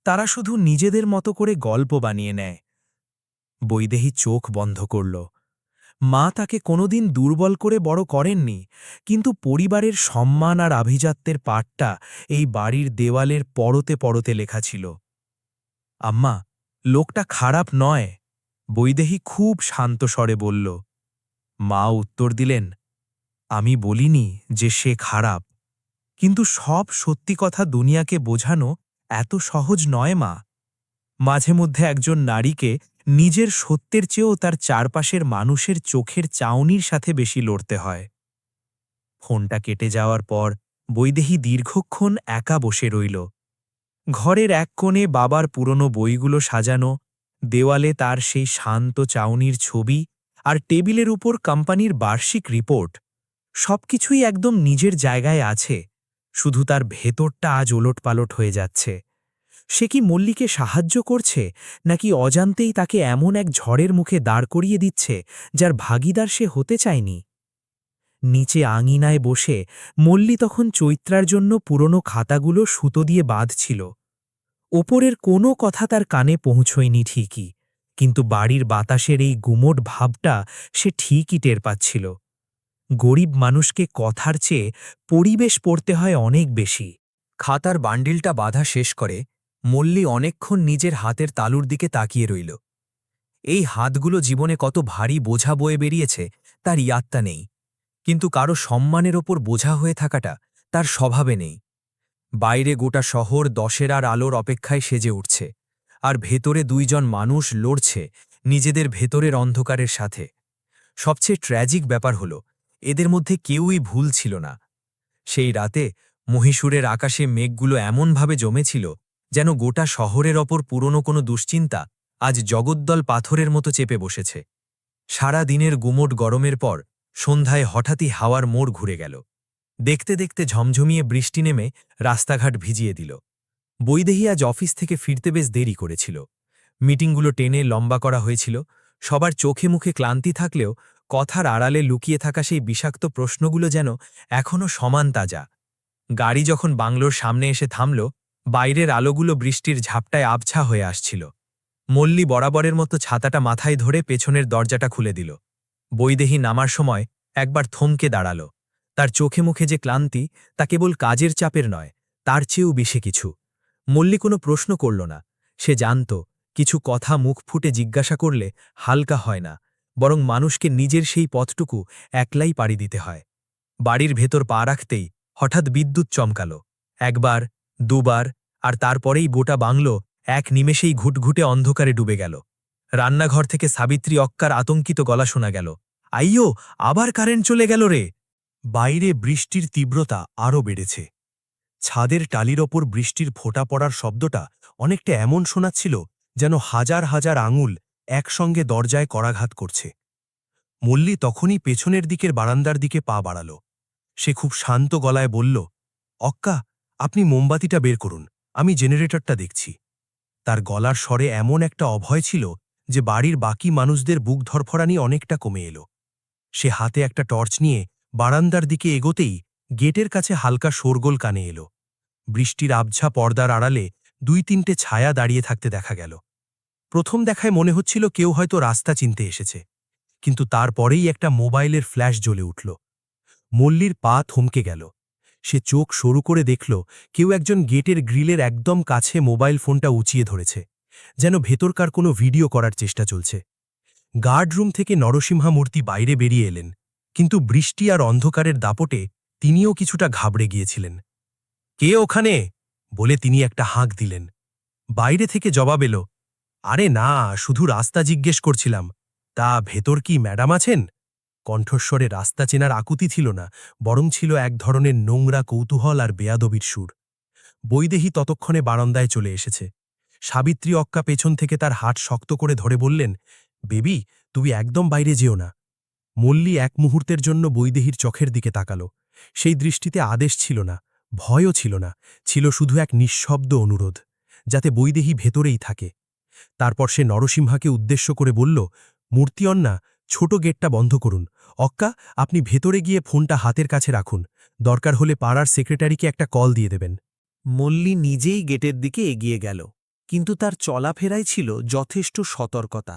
তারা শুধু নিজেদের মতো করে গল্প বানিয়ে নেয়। বৈদেহী চোখ বন্ধ করল। মা তাকে কোনোদিন দুর্বল করে বড় করেননি, কিন্তু পরিবারের সম্মান আর আভিজাত্যের পাঠটা এই বাড়ির দেওয়ালের পরতে পরতে লেখা ছিল। আম্মা, লোকটা খারাপ নয়, বৈদেহী খুব শান্ত স্বরে বলল। মা উত্তর দিলেন, আমি বলিনি যে সে খারাপ, কিন্তু সব সত্যি কথা দুনিয়াকে বোঝানো এত সহজ নয় মা। মাঝে মধ্যে একজন নারীকে নিজের সত্যের চেয়েও তার চারপাশের মানুষের চোখের চাউনির সাথে বেশি লড়তে হয়। ফোনটা কেটে যাওয়ার পর বৈদেহী দীর্ঘক্ষণ একা বসে রইল। ঘরের এক কোণে বাবার পুরনো বইগুলো সাজানো, দেওয়ালে তার সেই শান্ত চাউনির ছবি, আর টেবিলের উপর কোম্পানির বার্ষিক রিপোর্ট। সবকিছুই একদম নিজের জায়গায় আছে, শুধু তার ভেতরটা আজ ওলটপালট হয়ে যাচ্ছে। সে কি মল্লীকে সাহায্য করছে, নাকি অজান্তেই তাকে এমন এক ঝড়ের মুখে দাঁড় করিয়ে দিচ্ছে যার ভাগিদার সে হতে চায়নি? নিচে আঙিনায় বসে মল্লী তখন চৈত্রার জন্য পুরনো খাতাগুলো সুতো দিয়ে বাঁধছিল। ওপরের কোনো কথা তার কানে পৌঁছয়নি ঠিকই, কিন্তু বাড়ির বাতাসের এই গুমোট ভাবটা সে ঠিকই টের পাচ্ছিল। গরিব মানুষকে কথার চেয়ে পরিবেশ পড়তে হয় অনেক বেশি। খাতার বান্ডিলটা বাঁধা শেষ করে মল্লী অনেকক্ষণ নিজের হাতের তালুর দিকে তাকিয়ে রইল। এই হাতগুলো জীবনে কত ভারী বোঝা বয়ে বেরিয়েছে তার ইয়াত্তা নেই, কিন্তু কারো সম্মানের ওপর বোঝা হয়ে থাকাটা তার স্বভাবে নেই। বাইরে গোটা শহর দশেরার আলোর অপেক্ষায় সেজে উঠছে, আর ভেতরে দুইজন মানুষ লড়ছে নিজেদের ভেতরের অন্ধকারের সাথে। সবচেয়ে ট্র্যাজিক ব্যাপার হল, এদের মধ্যে কেউই ভুল ছিল না। সেই রাতে মহীশূরের আকাশে মেঘগুলো এমনভাবে জমেছিল যেন গোটা শহরের ওপর পুরনো কোনো দুশ্চিন্তা আজ জগদ্দল পাথরের মতো চেপে বসেছে। সারা দিনের গুমোট গরমের পর সন্ধ্যায় হঠাৎই হাওয়ার মোড় ঘুরে গেল। দেখতে দেখতে ঝমঝমিয়ে বৃষ্টি নেমে রাস্তাঘাট ভিজিয়ে দিল। বৈদেহী আজ অফিস থেকে ফিরতে বেশ দেরি করেছিল। মিটিংগুলো টেনে লম্বা করা হয়েছিল, সবার চোখে মুখে ক্লান্তি থাকলেও কথার আড়ালে লুকিয়ে থাকা সেই বিষাক্ত প্রশ্নগুলো যেন এখনও সমান তাজা। গাড়ি যখন বাংলোর সামনে এসে থামল, বাইরের আলোগুলো বৃষ্টির ঝাপটায় আবছা হয়ে আসছিল। মল্লী বরাবরের মতো ছাতাটা মাথায় ধরে পেছনের দরজাটা খুলে দিল। বৈদেহী নামার সময় একবার থমকে দাঁড়াল। তার চোখে মুখে যে ক্লান্তি, তা কেবল কাজের চাপের নয়, তার চেয়েও বেশি কিছু। মল্লী কোনো প্রশ্ন করল না। সে জানত, কিছু কথা মুখ ফুটে জিজ্ঞাসা করলে হালকা হয় না, বরং মানুষকে নিজের সেই পথটুকু একলাই পাড়ি দিতে হয়। বাড়ির ভেতর পা রাখতেই হঠাৎ বিদ্যুৎ চমকাল। একবার, দুবার, আর তারপরেই গোটা বাংলো এক নিমেষেই ঘুটঘুটে অন্ধকারে ডুবে গেল। রান্নাঘর থেকে সাবিত্রী অক্কার আতঙ্কিত গলা শোনা গেল, আইয়ো, আবার কারেন্ট চলে গেল রে। বাইরে বৃষ্টির তীব্রতা আরও বেড়েছে। ছাদের টালির ওপর বৃষ্টির ফোঁটা পড়ার শব্দটা অনেকটা এমন শোনাচ্ছিল যেন হাজার হাজার আঙুল একসঙ্গে দরজায় করাঘাত করছে। মল্লী তখনই পেছনের দিকের বারান্দার দিকে পা বাড়াল। সে খুব শান্ত গলায় বলল, অক্কা, আপনি মোমবাতিটা বের করুন, আমি জেনারেটরটা দেখছি। তার গলার স্বরে এমন একটা অভয় ছিল যে বাড়ির বাকি মানুষদের বুক ধরফরানি অনেকটা কমে এল। সে হাতে একটা টর্চ নিয়ে বারান্দার দিকে এগোতেই গেটের কাছে হালকা শোরগোল কানে এল। বৃষ্টির আবঝা পর্দার আড়ালে ২-৩টে ছায়া দাঁড়িয়ে থাকতে দেখা গেল। প্রথম দেখায় মনে হচ্ছিল কেউ হয়তো রাস্তা চিনতে এসেছে, কিন্তু তারপরেই একটা মোবাইলের ফ্ল্যাশ জ্বলে উঠল। মল্লীর পা থমকে গেল। সে চোখ সরু করে দেখল কেউ একজন গেটের গ্রিলের একদম কাছে মোবাইল ফোনটা উঁচিয়ে ধরেছে, যেন ভেতরকার কোনো ভিডিও করার চেষ্টা চলছে। গার্ডরুম থেকে নরসিংহা মূর্তি বাইরে বেরিয়ে এলেন, কিন্তু বৃষ্টি আর অন্ধকারের দাপটে তিনিও কিছুটা ঘাবড়ে গিয়েছিলেন। কে ওখানে বলে তিনি একটা হাঁক দিলেন। বাইরে থেকে জবাব এলো, আরে না, শুধু রাস্তা জিজ্ঞেস করছিলাম। তা ভেতর কি ম্যাডাম আছেন? কণ্ঠস্বরে রাস্তা চেনার আকুতি ছিল না, বরং ছিল এক ধরনের নোংরা কৌতূহল আর বেয়াদবির সুর। বৈদেহী ততক্ষণে বারান্দায় চলে এসেছে। সাবিত্রী অক্কা পেছন থেকে তার হাত শক্ত করে ধরে বললেন, বেবি, তুমি একদম বাইরে যেও না। মল্লী এক মুহূর্তের জন্য বৈদেহীর চোখের দিকে তাকাল। সেই দৃষ্টিতে আদেশ ছিল না, ভয়ও ছিল না, ছিল শুধু এক নিঃশব্দ অনুরোধ, যাতে বৈদেহী ভেতরেই থাকে। তারপর সে নরসিংহাকে উদ্দেশ্য করে বলল, মূর্তিঅন্না, ছোট গেটটা বন্ধ করুন। অক্কা, আপনি ভেতরে গিয়ে ফোনটা হাতের কাছে রাখুন, দরকার হলে পাড়ার সেক্রেটারিকে একটা কল দিয়ে দেবেন। মল্লী নিজেই গেটের দিকে এগিয়ে গেল, কিন্তু তার চলাফেরাই ছিল যথেষ্ট সতর্কতা।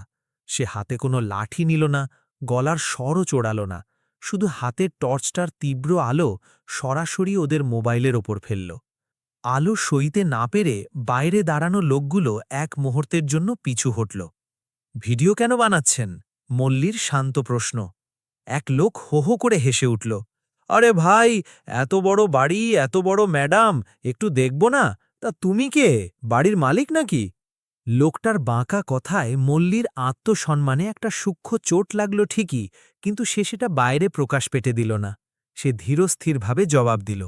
সে হাতে কোনো লাঠি নিল না, গলার স্বরও চোড়াল না, শুধু হাতের টর্চটার তীব্র আলো সরাসরি ওদের মোবাইলের ওপর ফেলল। আলো সইতে না পেরে বাইরে দাঁড়ানো লোকগুলো এক মুহূর্তের জন্য পিছু হটল। ভিডিও কেন বানাচ্ছেন? মল্লীর শান্ত প্রশ্ন। এক লোক হো হো করে হেসে উঠল। আরে ভাই, এত বড় বাড়ি, এত বড় ম্যাডাম, একটু দেখব না? তা তুমি কে, বাড়ির মালিক নাকি? লোকটার বাঁকা কথায় মল্লীর আত্মসম্মানে একটা সূক্ষ্ম চোট লাগল ঠিকই, কিন্তু সে সেটা বাইরে প্রকাশ পেতে দিল না। সে ধীরস্থিরভাবে জবাব দিল,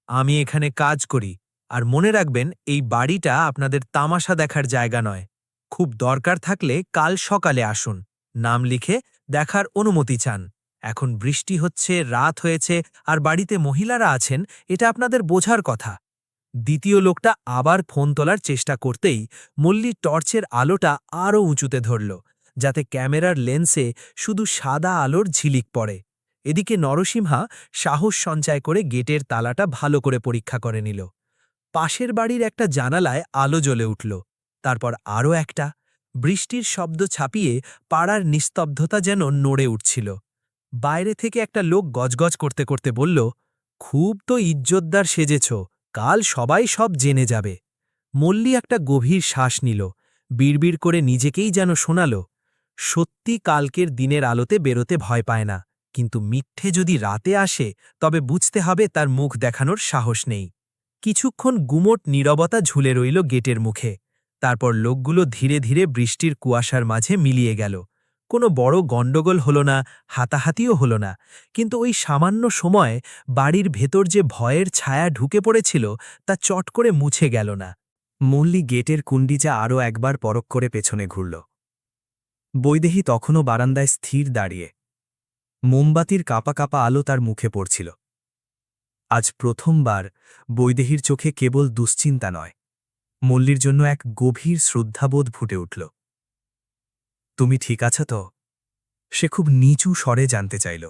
আমি এখানে কাজ করি, আর মনে রাখবেন এই বাড়িটা আপনাদের তামাশা দেখার জায়গা নয়। খুব দরকার থাকলে কাল সকালে আসুন, নাম লিখে দেখার অনুমতি চান। এখন বৃষ্টি হচ্ছে, রাত হয়েছে, আর বাড়িতে মহিলারা আছেন, এটা আপনাদের বোঝার কথা। দ্বিতীয় লোকটা আবার ফোন তোলার চেষ্টা করতেই মল্লী টর্চের আলোটা আরও উঁচুতে ধরল, যাতে ক্যামেরার লেন্সে শুধু সাদা আলোর ঝিলিক পড়ে। এদিকে নরসিংহা সাহস সঞ্চয় করে গেটের তালাটা ভালো করে পরীক্ষা করে নিল। পাশের বাড়ির একটা জানালায় আলো জ্বলে উঠল, তারপর আরও একটা। বৃষ্টির শব্দ ছাপিয়ে পাড়ার নিস্তব্ধতা যেন নড়ে উঠছিল। বাইরে থেকে একটা লোক গজগজ করতে করতে বলল, খুব তো ইজ্জতদার সেজেছ, কাল সবাই সব জেনে যাবে। মল্লী একটা গভীর শ্বাস নিল, বিড়বিড় করে নিজেকেই যেন শোনাল, সত্যি কালকের দিনের আলোতে বেরোতে ভয় পায় না, কিন্তু মিথ্যে যদি রাতে আসে তবে বুঝতে হবে তার মুখ দেখানোর সাহস নেই। কিছুক্ষণ গুমোট নীরবতা ঝুলে রইল গেটের মুখে। তারপর লোকগুলো ধীরে ধীরে বৃষ্টির কুয়াশার মাঝে মিলিয়ে গেল। কোনো বড় গণ্ডগোল হল না, হাতাহাতিও হল না, কিন্তু ওই সামান্য সময় বাড়ির ভেতর যে ভয়ের ছায়া ঢুকে পড়েছিল তা চট করে মুছে গেল না। মল্লী গেটের কুণ্ডিজা আরও একবার পরখ করে পেছনে ঘুরল। বৈদেহী তখনও বারান্দায় স্থির দাঁড়িয়ে। মোমবাতির কাপা কাপা আলো তার মুখে পড়ছিল। আজ প্রথমবার বৈদেহীর চোখে কেবল দুশ্চিন্তা নয়, মল্লীর জন্য এক গভীর শ্রদ্ধাবোধ ফুটে উঠল। তুমি ঠিক আছো তো? সে খুব নিচু স্বরে জানতে চাইল।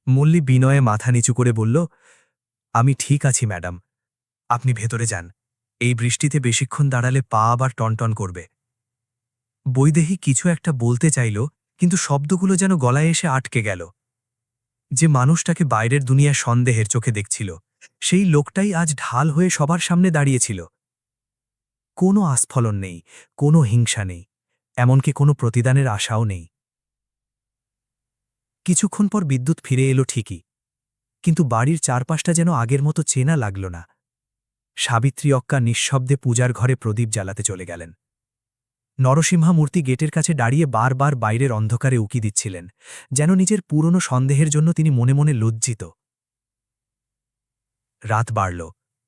মল্লী বিনয়ে মাথা নিচু করে বলল, আমি ঠিক আছি ম্যাডাম, আপনি ভেতরে যান, এই বৃষ্টিতে বেশিক্ষণ দাঁড়ালে পা আবার টনটন করবে। বৈদেহী কিছু একটা বলতে চাইল, কিন্তু শব্দগুলো যেন গলায় এসে আটকে গেল। যে মানুষটাকে বাইরের দুনিয়া সন্দেহের চোখে দেখছিল, সেই লোকটাই আজ ঢাল হয়ে সবার সামনে দাঁড়িয়েছিল। কোনো আস্ফলন নেই, কোনো হিংসা নেই, এমনকি কোনো প্রতিদানের আশাও নেই। কিছুক্ষণ পর বিদ্যুৎ ফিরে এলো ঠিকই, কিন্তু বাড়ির চারপাশটা যেন আগের মতো চেনা লাগল না। সাবিত্রী অক্কা নিঃশব্দে পূজার ঘরে প্রদীপ জ্বালাতে চলে গেলেন। নরসিংহা মূর্তি গেটের কাছে দাঁড়িয়ে বারবার বাইরের অন্ধকারে উকি দিচ্ছিলেন, যেন নিজের পুরনো সন্দেহের জন্য তিনি মনে মনে লজ্জিত। রাত বাড়ল,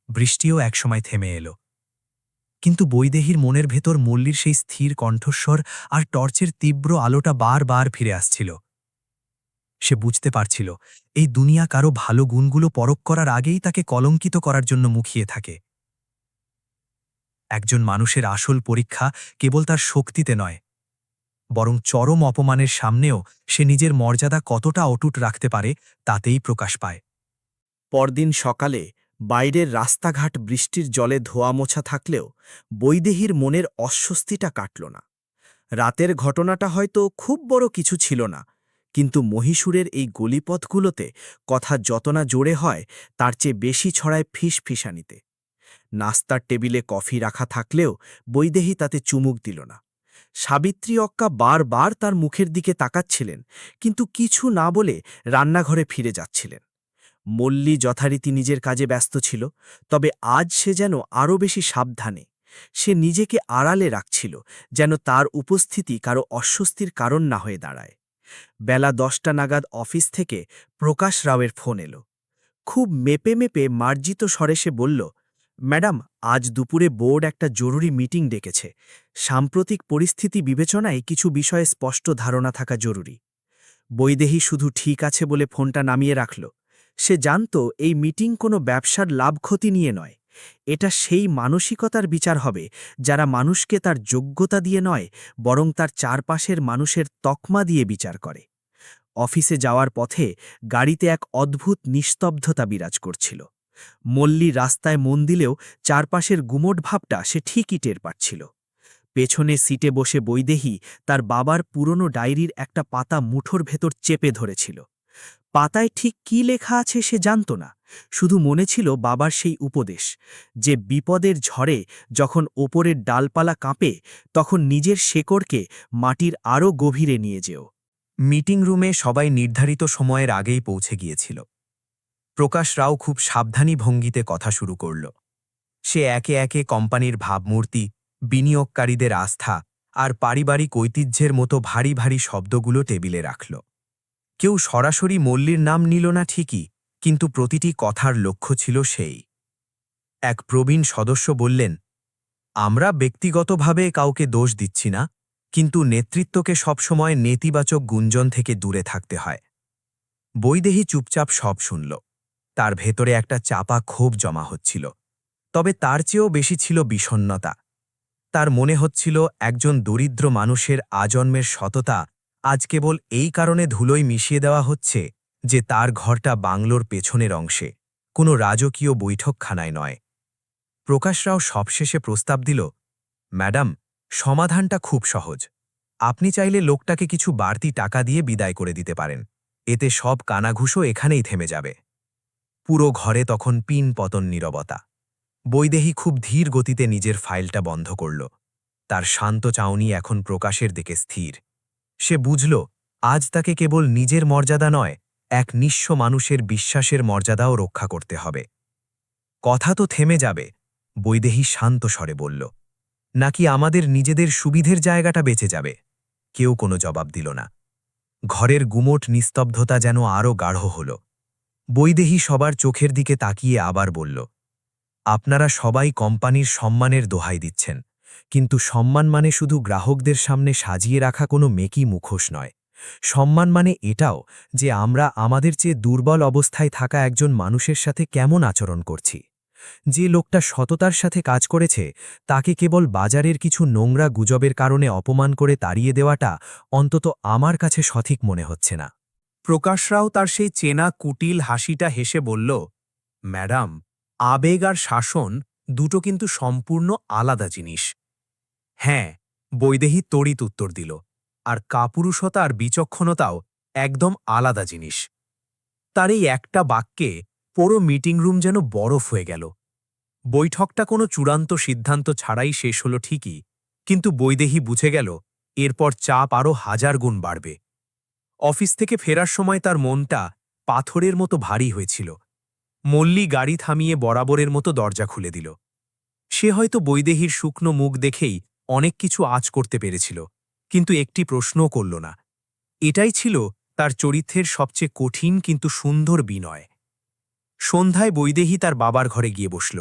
বৃষ্টিও একসময় থেমে এলো। কিন্তু বৈদেহীর মনের ভেতর মল্লীর সেই স্থির কণ্ঠস্বর আর টর্চের তীব্র আলোটা বারবার ফিরে আসছিল। সে বুঝতে পারছিল এই দুনিয়া কারো ভালো গুণগুলো পরখ করার আগেই তাকে কলঙ্কিত করার জন্য মুখিয়ে থাকে। একজন মানুষের আসল পরীক্ষা কেবল তার শক্তিতে নয়, বরং চরম অপমানের সামনেও সে নিজের মর্যাদা কতটা অটুট রাখতে পারে তাতেই প্রকাশ পায়। পরদিন সকালে বাইরের রাস্তাঘাট বৃষ্টির জলে ধোয়ামোছা থাকলেও বৈদেহীর মনের অস্বস্তিটা কাটল না। রাতের ঘটনাটা হয়তো খুব বড় কিছু ছিল না, কিন্তু মহীশূরের এই গলিপথগুলোতে কথা যত না জোরে হয় তার চেয়ে বেশি ছড়ায় ফিসফিসানিতে। নাস্তার টেবিলে কফি রাখা থাকলেও বৈদেহী তাতে চুমুক দিল না। সাবিত্রী অক্কা বারবার তার মুখের দিকে তাকাচ্ছিলেন, কিন্তু কিছু না বলে রান্নাঘরে ফিরে যাচ্ছিলেন। মল্লী যথারীতি নিজের কাজে ব্যস্ত ছিল, তবে আজ সে যেন আরও বেশি সাবধানে। সে নিজেকে আড়ালে রাখছিল, যেন তার উপস্থিতি কারো অস্বস্তির কারণ না হয়ে দাঁড়ায়। বেলা 10টা নাগাদ অফিস থেকে প্রকাশ রাওয়ের ফোন এলো। খুব মেপে মেপে মার্জিত স্বরে সে বলল, ম্যাডাম, আজ দুপুরে বোর্ড একটা জরুরি মিটিং ডেকেছে। সাম্প্রতিক পরিস্থিতি বিবেচনায় কিছু বিষয়ে স্পষ্ট ধারণা থাকা জরুরি। বৈদেহী শুধু ঠিক আছে বলে ফোনটা নামিয়ে রাখল। সে জানত এই মিটিং কোনো ব্যবসার লাভ ক্ষতি নিয়ে নয়। এটা সেই মানসিকতার বিচার হবে যারা মানুষকে তার যোগ্যতা দিয়ে নয়, বরং তার চারপাশের মানুষের তকমা দিয়ে বিচার করে। অফিসে যাওয়ার পথে গাড়িতে এক অদ্ভুত নিস্তব্ধতা বিরাজ করছিল। মল্লী রাস্তায় মন দিলেও চারপাশের গুমোট ভাবটা সে ঠিকই টের পাচ্ছিল। পেছনে সিটে বসে বৈদেহী তার বাবার পুরনো ডায়েরির একটা পাতা মুঠোর ভেতর চেপে ধরেছিল। পাতায় ঠিক কী লেখা আছে সে জানত না, শুধু মনে ছিল বাবার সেই উপদেশ যে বিপদের ঝড়ে যখন ওপরের ডালপালা কাঁপে তখন নিজের শেকড়কে মাটির আরও গভীরে নিয়ে যেও। মিটিং রুমে সবাই নির্ধারিত সময়ের আগেই পৌঁছে গিয়েছিল। প্রকাশ রাও খুব সাবধানী ভঙ্গিতে কথা শুরু করল। সে একে একে কোম্পানির ভাবমূর্তি, বিনিয়োগকারীদের আস্থা আর পারিবারিক ঐতিহ্যের মতো ভারী ভারী শব্দগুলো টেবিলে রাখল। কেউ সরাসরি মল্লীর নাম নিল না ঠিকই, কিন্তু প্রতিটি কথার লক্ষ্য ছিল সেই। এক প্রবীণ সদস্য বললেন, আমরা ব্যক্তিগতভাবে কাউকে দোষ দিচ্ছি না, কিন্তু নেতৃত্বকে সবসময় নেতিবাচক গুঞ্জন থেকে দূরে থাকতে হয়। বৈদেহী চুপচাপ সব শুনল। তার ভেতরে একটা চাপা ক্ষোভ জমা হচ্ছিল, তবে তার চেয়েও বেশি ছিল বিষণ্ণতা। তার মনে হচ্ছিল একজন দরিদ্র মানুষের আজন্মের সততা আজ কেবল এই কারণে ধুলোয় মিশিয়ে দেওয়া হচ্ছে যে তার ঘরটা বাংলোর পেছনের অংশে, কোনো রাজকীয় বৈঠকখানায় নয়। প্রকাশ রাও সবশেষে প্রস্তাব দিল, ম্যাডাম, সমাধানটা খুব সহজ। আপনি চাইলে লোকটাকে কিছু বাড়তি টাকা দিয়ে বিদায় করে দিতে পারেন। এতে সব কানাঘুষো এখানেই থেমে যাবে। পুরো ঘরে তখন পিন পতন নীরবতা। বৈদেহী খুব ধীর গতিতে নিজের ফাইলটা বন্ধ করল। তার শান্ত চাউনি এখন প্রকাশের দিকে স্থির। সে বুঝল আজ তাকে কেবল নিজের মর্যাদা নয়, এক নিঃস্ব মানুষের বিশ্বাসের মর্যাদাও রক্ষা করতে হবে। কথা তো থেমে যাবে, বৈদেহী শান্ত স্বরে বলল, নাকি আমাদের নিজেদের সুবিধের জায়গাটা বেঁচে যাবে? কেউ কোনো জবাব দিল না। ঘরের গুমোট নিস্তব্ধতা যেন আরও গাঢ় হল। বৈদেহী সবার চোখের দিকে তাকিয়ে আবার বলল, আপনারা সবাই কোম্পানির সম্মানের দোহাই দিচ্ছেন, কিন্তু সম্মান মানে শুধু গ্রাহকদের সামনে সাজিয়ে রাখা কোনো মেকি মুখোশ নয়। সম্মান মানে এটাও যে আমরা আমাদের চেয়ে দুর্বল অবস্থায় থাকা একজন মানুষের সাথে কেমন আচরণ করছি। যে লোকটা সততার সাথে কাজ করেছে তাকে কেবল বাজারের কিছু নোংরা গুজবের কারণে অপমান করে তাড়িয়ে দেওয়াটা অন্তত আমার কাছে সঠিক মনে হচ্ছে না। প্রকাশরাও তার সেই চেনা কুটিল হাসিটা হেসে বলল, ম্যাডাম, আবেগ আর শাসন দুটো কিন্তু সম্পূর্ণ আলাদা জিনিস। হ্যাঁ, বৈদেহী তড়িৎ উত্তর দিল, আর কাপুরুষতা আর বিচক্ষণতাও একদম আলাদা জিনিস। তার এই একটা বাক্যে পুরো মিটিং রুম যেন বরফ হয়ে গেল। বৈঠকটা কোনো চূড়ান্ত সিদ্ধান্ত ছাড়াই শেষ হল ঠিকই, কিন্তু বৈদেহী বুঝে গেল এরপর চাপ আরও 1000 গুণ বাড়বে। অফিস থেকে ফেরার সময় তার মনটা পাথরের মতো ভারী হয়েছিল। মল্লী গাড়ি থামিয়ে বরাবরের মতো দরজা খুলে দিল। সে হয়তো বৈদেহীর শুকনো মুখ দেখেই অনেক কিছু আঁচ করতে পেরেছিল, কিন্তু একটি প্রশ্নও করল না। এটাই ছিল তার চরিত্রের সবচেয়ে কঠিন কিন্তু সুন্দর বিনয়। সন্ধ্যায় বৈদেহী তার বাবার ঘরে গিয়ে বসল।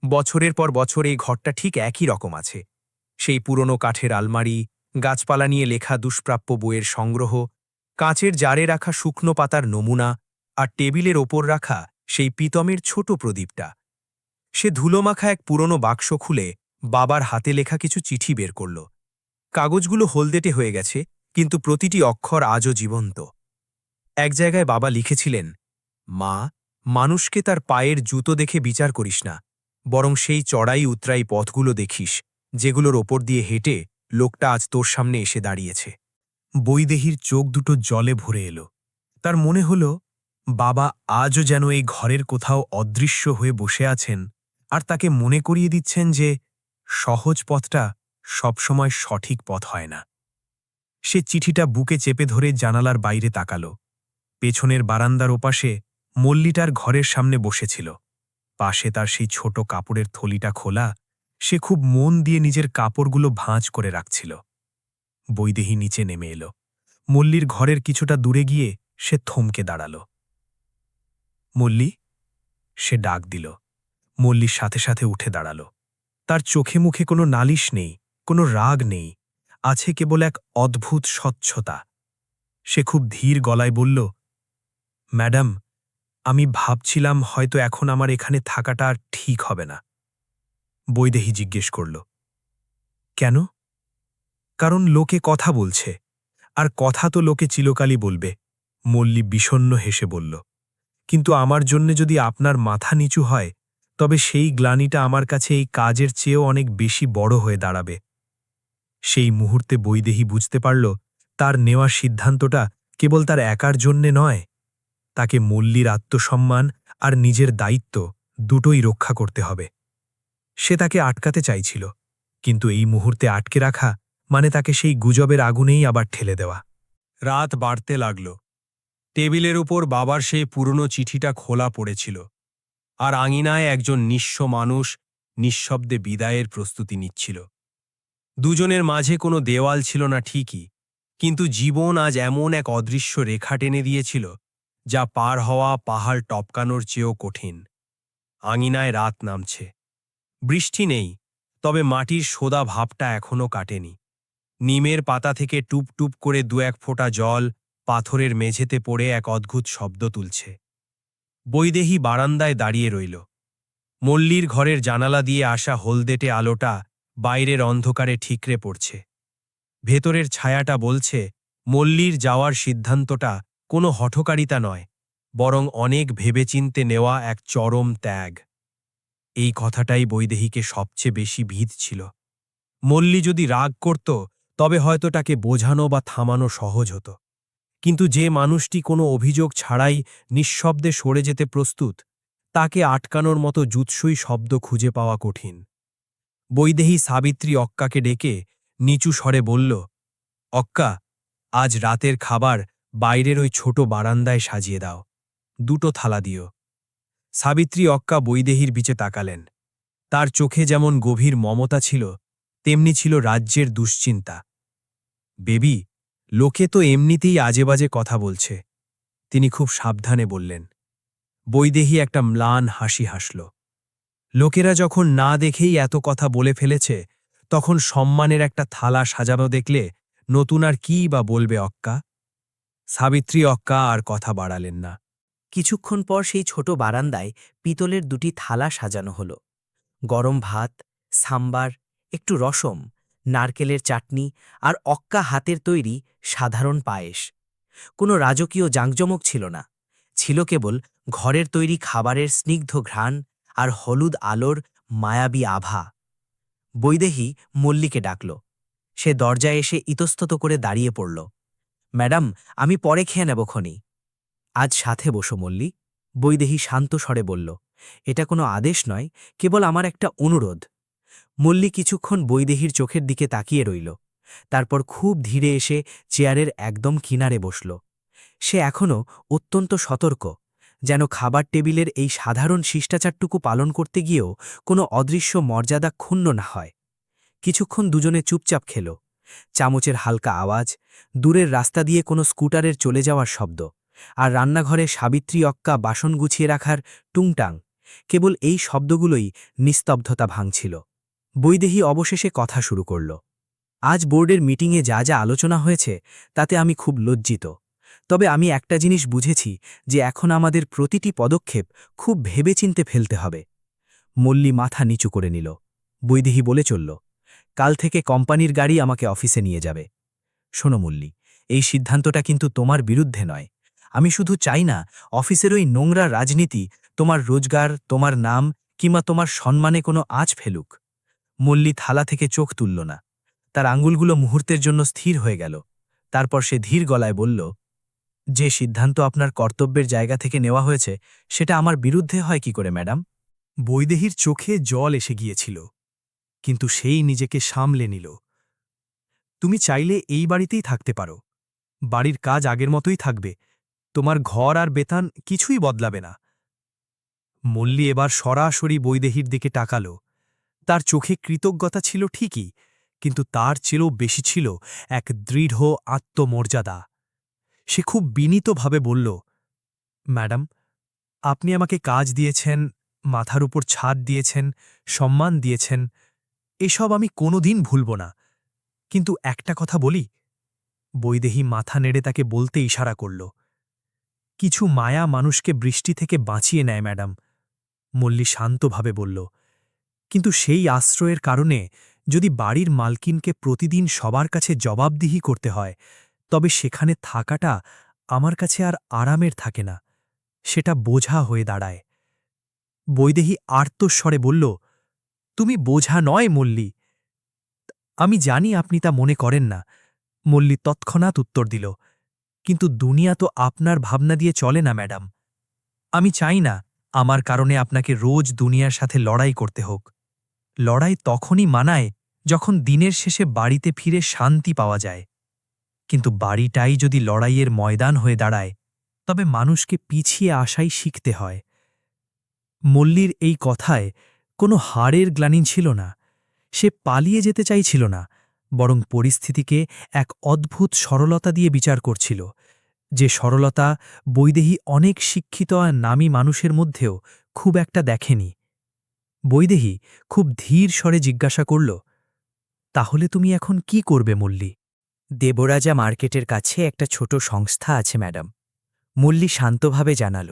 বছরের পর বছর এই ঘরটা ঠিক একই রকম আছে। সেই পুরনো কাঠের আলমারি, গাছপালা নিয়ে লেখা দুষ্প্রাপ্য বইয়ের সংগ্রহ, কাঁচের জারে রাখা শুকনো পাতার নমুনা আর টেবিলের ওপর রাখা সেই পিতমের ছোট প্রদীপটা। সে ধুলোমাখা এক পুরনো বাক্স খুলে বাবার হাতে লেখা কিছু চিঠি বের করল। কাগজগুলো হলদেটে হয়ে গেছে, কিন্তু প্রতিটি অক্ষর আজও জীবন্ত। এক জায়গায় বাবা লিখেছিলেন, মা, মানুষকে তার পায়ের জুতো দেখে বিচার করিস না, বরং সেই চড়াই উতরাই পথগুলো দেখিস যেগুলোর ওপর দিয়ে হেঁটে লোকটা আজ তোর সামনে এসে দাঁড়িয়েছে। বৈদেহীর চোখ দুটো জলে ভরে এলো। তার মনে হল বাবা আজও যেন এই ঘরের কোথাও অদৃশ্য হয়ে বসে আছেন আর তাকে মনে করিয়ে দিচ্ছেন যে সহজ পথটা সবসময় সঠিক পথ হয় না। সে চিঠিটা বুকে চেপে ধরে জানালার বাইরে তাকাল। পেছনের বারান্দার ওপাশে মল্লিটার ঘরের সামনে বসেছিল। পাশে তার সেই ছোট কাপড়ের থলিটা খোলা। সে খুব মন দিয়ে নিজের কাপড়গুলো ভাঁজ করে রাখছিল। বৈদেহী নিচে নেমে এলো। মল্লির ঘরের কিছুটা দূরে গিয়ে সে থমকে দাঁড়াল। মল্লি, সে ডাক দিল। মল্লির সাথে সাথে উঠে দাঁড়াল। তার চোখে মুখে কোনো নালিশ নেই, কোনো রাগ নেই, আছে কেবল এক অদ্ভুত স্বচ্ছতা। সে খুব ধীর গলায় বলল, ম্যাডাম, আমি ভাবছিলাম হয়তো এখন আমার এখানে থাকাটা আর ঠিক হবে না। বৈদেহী জিজ্ঞেস করল, কেন? কারণ লোকে কথা বলছে, আর কথা তো লোকে চিরকালই বলবে। মল্লি বিষণ্ণ হেসে বলল, কিন্তু আমার জন্যে যদি আপনার মাথা নিচু হয়, তবে সেই গ্লানিটা আমার কাছে এই কাজের চেয়েও অনেক বেশি বড় হয়ে দাঁড়াবে। সেই মুহূর্তে বৈদেহী বুঝতে পারল তার নেওয়া সিদ্ধান্তটা কেবল তার একার জন্যে নয়, তাকে মল্লির আত্মসম্মান আর নিজের দায়িত্ব দুটোই রক্ষা করতে হবে। সে তাকে আটকাতে চাইছিল, কিন্তু এই মুহূর্তে আটকে রাখা মানে তাকে সেই গুজবের আগুনেই আবার ঠেলে দেওয়া। রাত বাড়তে লাগল। টেবিলের উপর বাবার সেই পুরনো চিঠিটা খোলা পড়েছিল, আর আঙিনায় একজন নিঃস্ব মানুষ নিঃশব্দে বিদায়ের প্রস্তুতি নিচ্ছিল। দুজনের মাঝে কোনো দেওয়াল ছিল না ঠিকই, কিন্তু জীবন আজ এমন এক অদৃশ্য রেখা টেনে দিয়েছিল যা পার হওয়া পাহাড় টপকানোর চেয়েও কঠিন। আঙিনায় রাত নামছে। বৃষ্টি নেই, তবে মাটির সোদা ভাবটা এখনও কাটেনি। নিমের পাতা থেকে টুপ টুপ করে দু এক ফোঁটা জল পাথরের মেঝেতে পড়ে এক অদ্ভুত শব্দ তুলছে। বৈদেহী বারান্দায় দাঁড়িয়ে রইল। মল্লির ঘরের জানালা দিয়ে আসা হলদেটে আলোটা বাইরের অন্ধকারে ঠিকরে পড়ছে। ভেতরের ছায়াটা বলছে মল্লির যাওয়ার সিদ্ধান্তটা কোনো হঠকারিতা নয়, বরং অনেক ভেবেচিন্তে নেওয়া এক চরম ত্যাগ। এই কথাটাই বৈদেহীকে সবচেয়ে বেশি ভীত ছিল। মল্লি যদি রাগ করত, তবে হয়তো তাকে বোঝানো বা থামানো সহজ হতো, কিন্তু যে মানুষটি কোনো অভিযোগ ছাড়াই নিঃশব্দে সরে যেতে প্রস্তুত, তাকে আটকানোর মতো জুৎসই শব্দ খুঁজে পাওয়া কঠিন। বৈদেহী সাবিত্রী অক্কাকে ডেকে নিচু স্বরে বলল, অক্কা, আজ রাতের খাবার বাইরের ওই ছোট বারান্দায় সাজিয়ে দাও, দুটো থালা দিও। সাবিত্রী অক্কা বৈদেহীর বিচে তাকালেন। তার চোখে যেমন গভীর মমতা ছিল, তেমনি ছিল রাজ্যের দুশ্চিন্তা। বেবি, লোকে তো এমনিতেই আজেবাজে কথা বলছে, তিনি খুব সাবধানে বললেন। বৈদেহী একটা ম্লান হাসি হাসল। লোকেরা যখন না দেখেই এত কথা বলে ফেলেছে, তখন সম্মানের একটা থালা সাজানো দেখলে নতুন আর কী বা বলবে অক্কা? সাবিত্রী অক্কা আর কথা বাড়ালেন না। কিছুক্ষণ পর সেই ছোট বারান্দায় পিতলের দুটি থালা সাজানো হল। গরম ভাত, সাম্বার, একটু রসম, নারকেলের চাটনি আর অক্কা হাতের তৈরি সাধারণ পায়েস। কোনো রাজকীয় জাঁকজমক ছিল না, ছিল কেবল ঘরের তৈরি খাবারের স্নিগ্ধ ঘ্রাণ আর হলুদ আলোর মায়াবী আভা। বৈদেহী মল্লিকে ডাকল। সে দরজায় এসে ইতস্তত করে দাঁড়িয়ে পড়ল। ম্যাডাম, আমি পরে খেয়ে নেব খনি। আজ সাথে বসো মল্লি, বৈদেহী শান্ত স্বরে বলল। এটা কোনো আদেশ নয়, কেবল আমার একটা অনুরোধ। মল্লি কিছুক্ষণ বৈদেহীর চোখের দিকে তাকিয়ে রইল, তারপর খুব ধীরে এসে চেয়ারের একদম কিনারে বসল। সে এখনও অত্যন্ত সতর্ক, যেন খাবার টেবিলের এই সাধারণ শিষ্টাচারটুকু পালন করতে গিয়েও কোনো অদৃশ্য মর্যাদা ক্ষুণ্ণ না হয়। কিছুক্ষণ দুজনে চুপচাপ খেল। চামচের হালকা আওয়াজ, দূরের রাস্তা দিয়ে কোনো স্কুটারের চলে যাওয়ার শব্দ, আর রান্নাঘরে সাবিত্রী অক্কা বাসন গুছিয়ে রাখার টুংটাং, কেবল এই শব্দগুলোই নিস্তব্ধতা ভাঙছিল। বৈদেহী অবশেষে কথা শুরু করল। আজ বোর্ডের মিটিংয়ে যা যা আলোচনা হয়েছে তাতে আমি খুব লজ্জিত। তবে আমি একটা জিনিস বুঝেছি যে এখন আমাদের প্রতিটি পদক্ষেপ খুব ভেবেচিন্তে ফেলতে হবে। মল্লী মাথা নিচু করে নিল। বৈদেহী বলে চলল, কাল থেকে কোম্পানির গাড়ি আমাকে অফিসে নিয়ে যাবে। শোনো মল্লী, এই সিদ্ধান্তটা কিন্তু তোমার বিরুদ্ধে নয়। আমি শুধু চাই না অফিসের ওই নোংরা রাজনীতি তোমার রোজগার, তোমার নাম কিংবা তোমার সম্মানে কোনো আঁচ ফেলুক। মল্লী থালা থেকে চোখ তুলল না। তার আঙ্গুলগুলো মুহূর্তের জন্য স্থির হয়ে গেল। তারপর সে ধীর গলায় বলল, যে সিদ্ধান্ত আপনার কর্তব্যের জায়গা থেকে নেওয়া হয়েছে সেটা আমার বিরুদ্ধে হয় কি করে ম্যাডাম? বৈদেহীর চোখে জল এসে গিয়েছিল, কিন্তু সেই নিজেকে সামলে নিল। তুমি চাইলে এই বাড়িতেই থাকতে পারো। বাড়ির কাজ আগের মতোই থাকবে, তোমার ঘর আর বেতন কিছুই বদলাবে না। মল্লী এবার সরাসরি বৈদেহীর দিকে তাকাল। তার চোখে কৃতজ্ঞতা ছিল ঠিকই, কিন্তু তার চেয়েও বেশি ছিল এক দৃঢ় আত্মমর্যাদা। সে খুব বিনীতভাবে বলল, ম্যাডাম, আপনি আমাকে কাজ দিয়েছেন, মাথার উপর ছাদ দিয়েছেন, সম্মান দিয়েছেন, এসব আমি কোনোদিন ভুলব না। কিন্তু একটা কথা বলি। বৈদেহী মাথা নেড়ে তাকে বলতে ইশারা করল, কিছু মায়া মানুষকে বৃষ্টি থেকে বাঁচিয়ে নেয় ম্যাডাম। মল্লী শান্তভাবে বলল, কিন্তু সেই আশ্রয়ের কারণে যদি বাড়ির মালকিনকে প্রতিদিন সবার কাছে জবাবদিহি করতে হয়, তবে সেখানে থাকাটা আমার কাছে আর আরামের থাকে না, সেটা বোঝা হয়ে দাঁড়ায়। বৈদেহী আর্তস্বরে বলল, তুমি বোঝা নয় মল্লী। আমি জানি আপনি তা মনে করেন না। মল্লী তৎক্ষণাৎ উত্তর দিল, কিন্তু দুনিয়া তো আপনার ভাবনা দিয়ে চলে না ম্যাডাম। আমি চাই না আমার কারণে আপনাকে রোজ দুনিয়ার সাথে লড়াই করতে হোক। লড়াই তখনই মানায় যখন দিনের শেষে বাড়িতে ফিরে শান্তি পাওয়া যায়। কিন্তু বাড়িটাই যদি লড়াইয়ের ময়দান হয়ে দাঁড়ায়, তবে মানুষকে পিছিয়ে আসাই শিখতে হয়। মল্লীর এই কথায় কোনো হাড়ের গ্লানি ছিল না। সে পালিয়ে যেতে চাইছিল না, বরং পরিস্থিতিকে এক অদ্ভুত সরলতা দিয়ে বিচার করছিল, যে সরলতা বৈদেহী অনেক শিক্ষিত আর নামী মানুষের মধ্যেও খুব একটা দেখেনি। বৈদেহী খুব ধীর স্বরে জিজ্ঞাসা করল, তাহলে তুমি এখন কি করবে মল্লী? দেবরাজা মার্কেটের কাছে একটা ছোট সংস্থা আছে ম্যাডাম, মল্লী শান্তভাবে জানাল।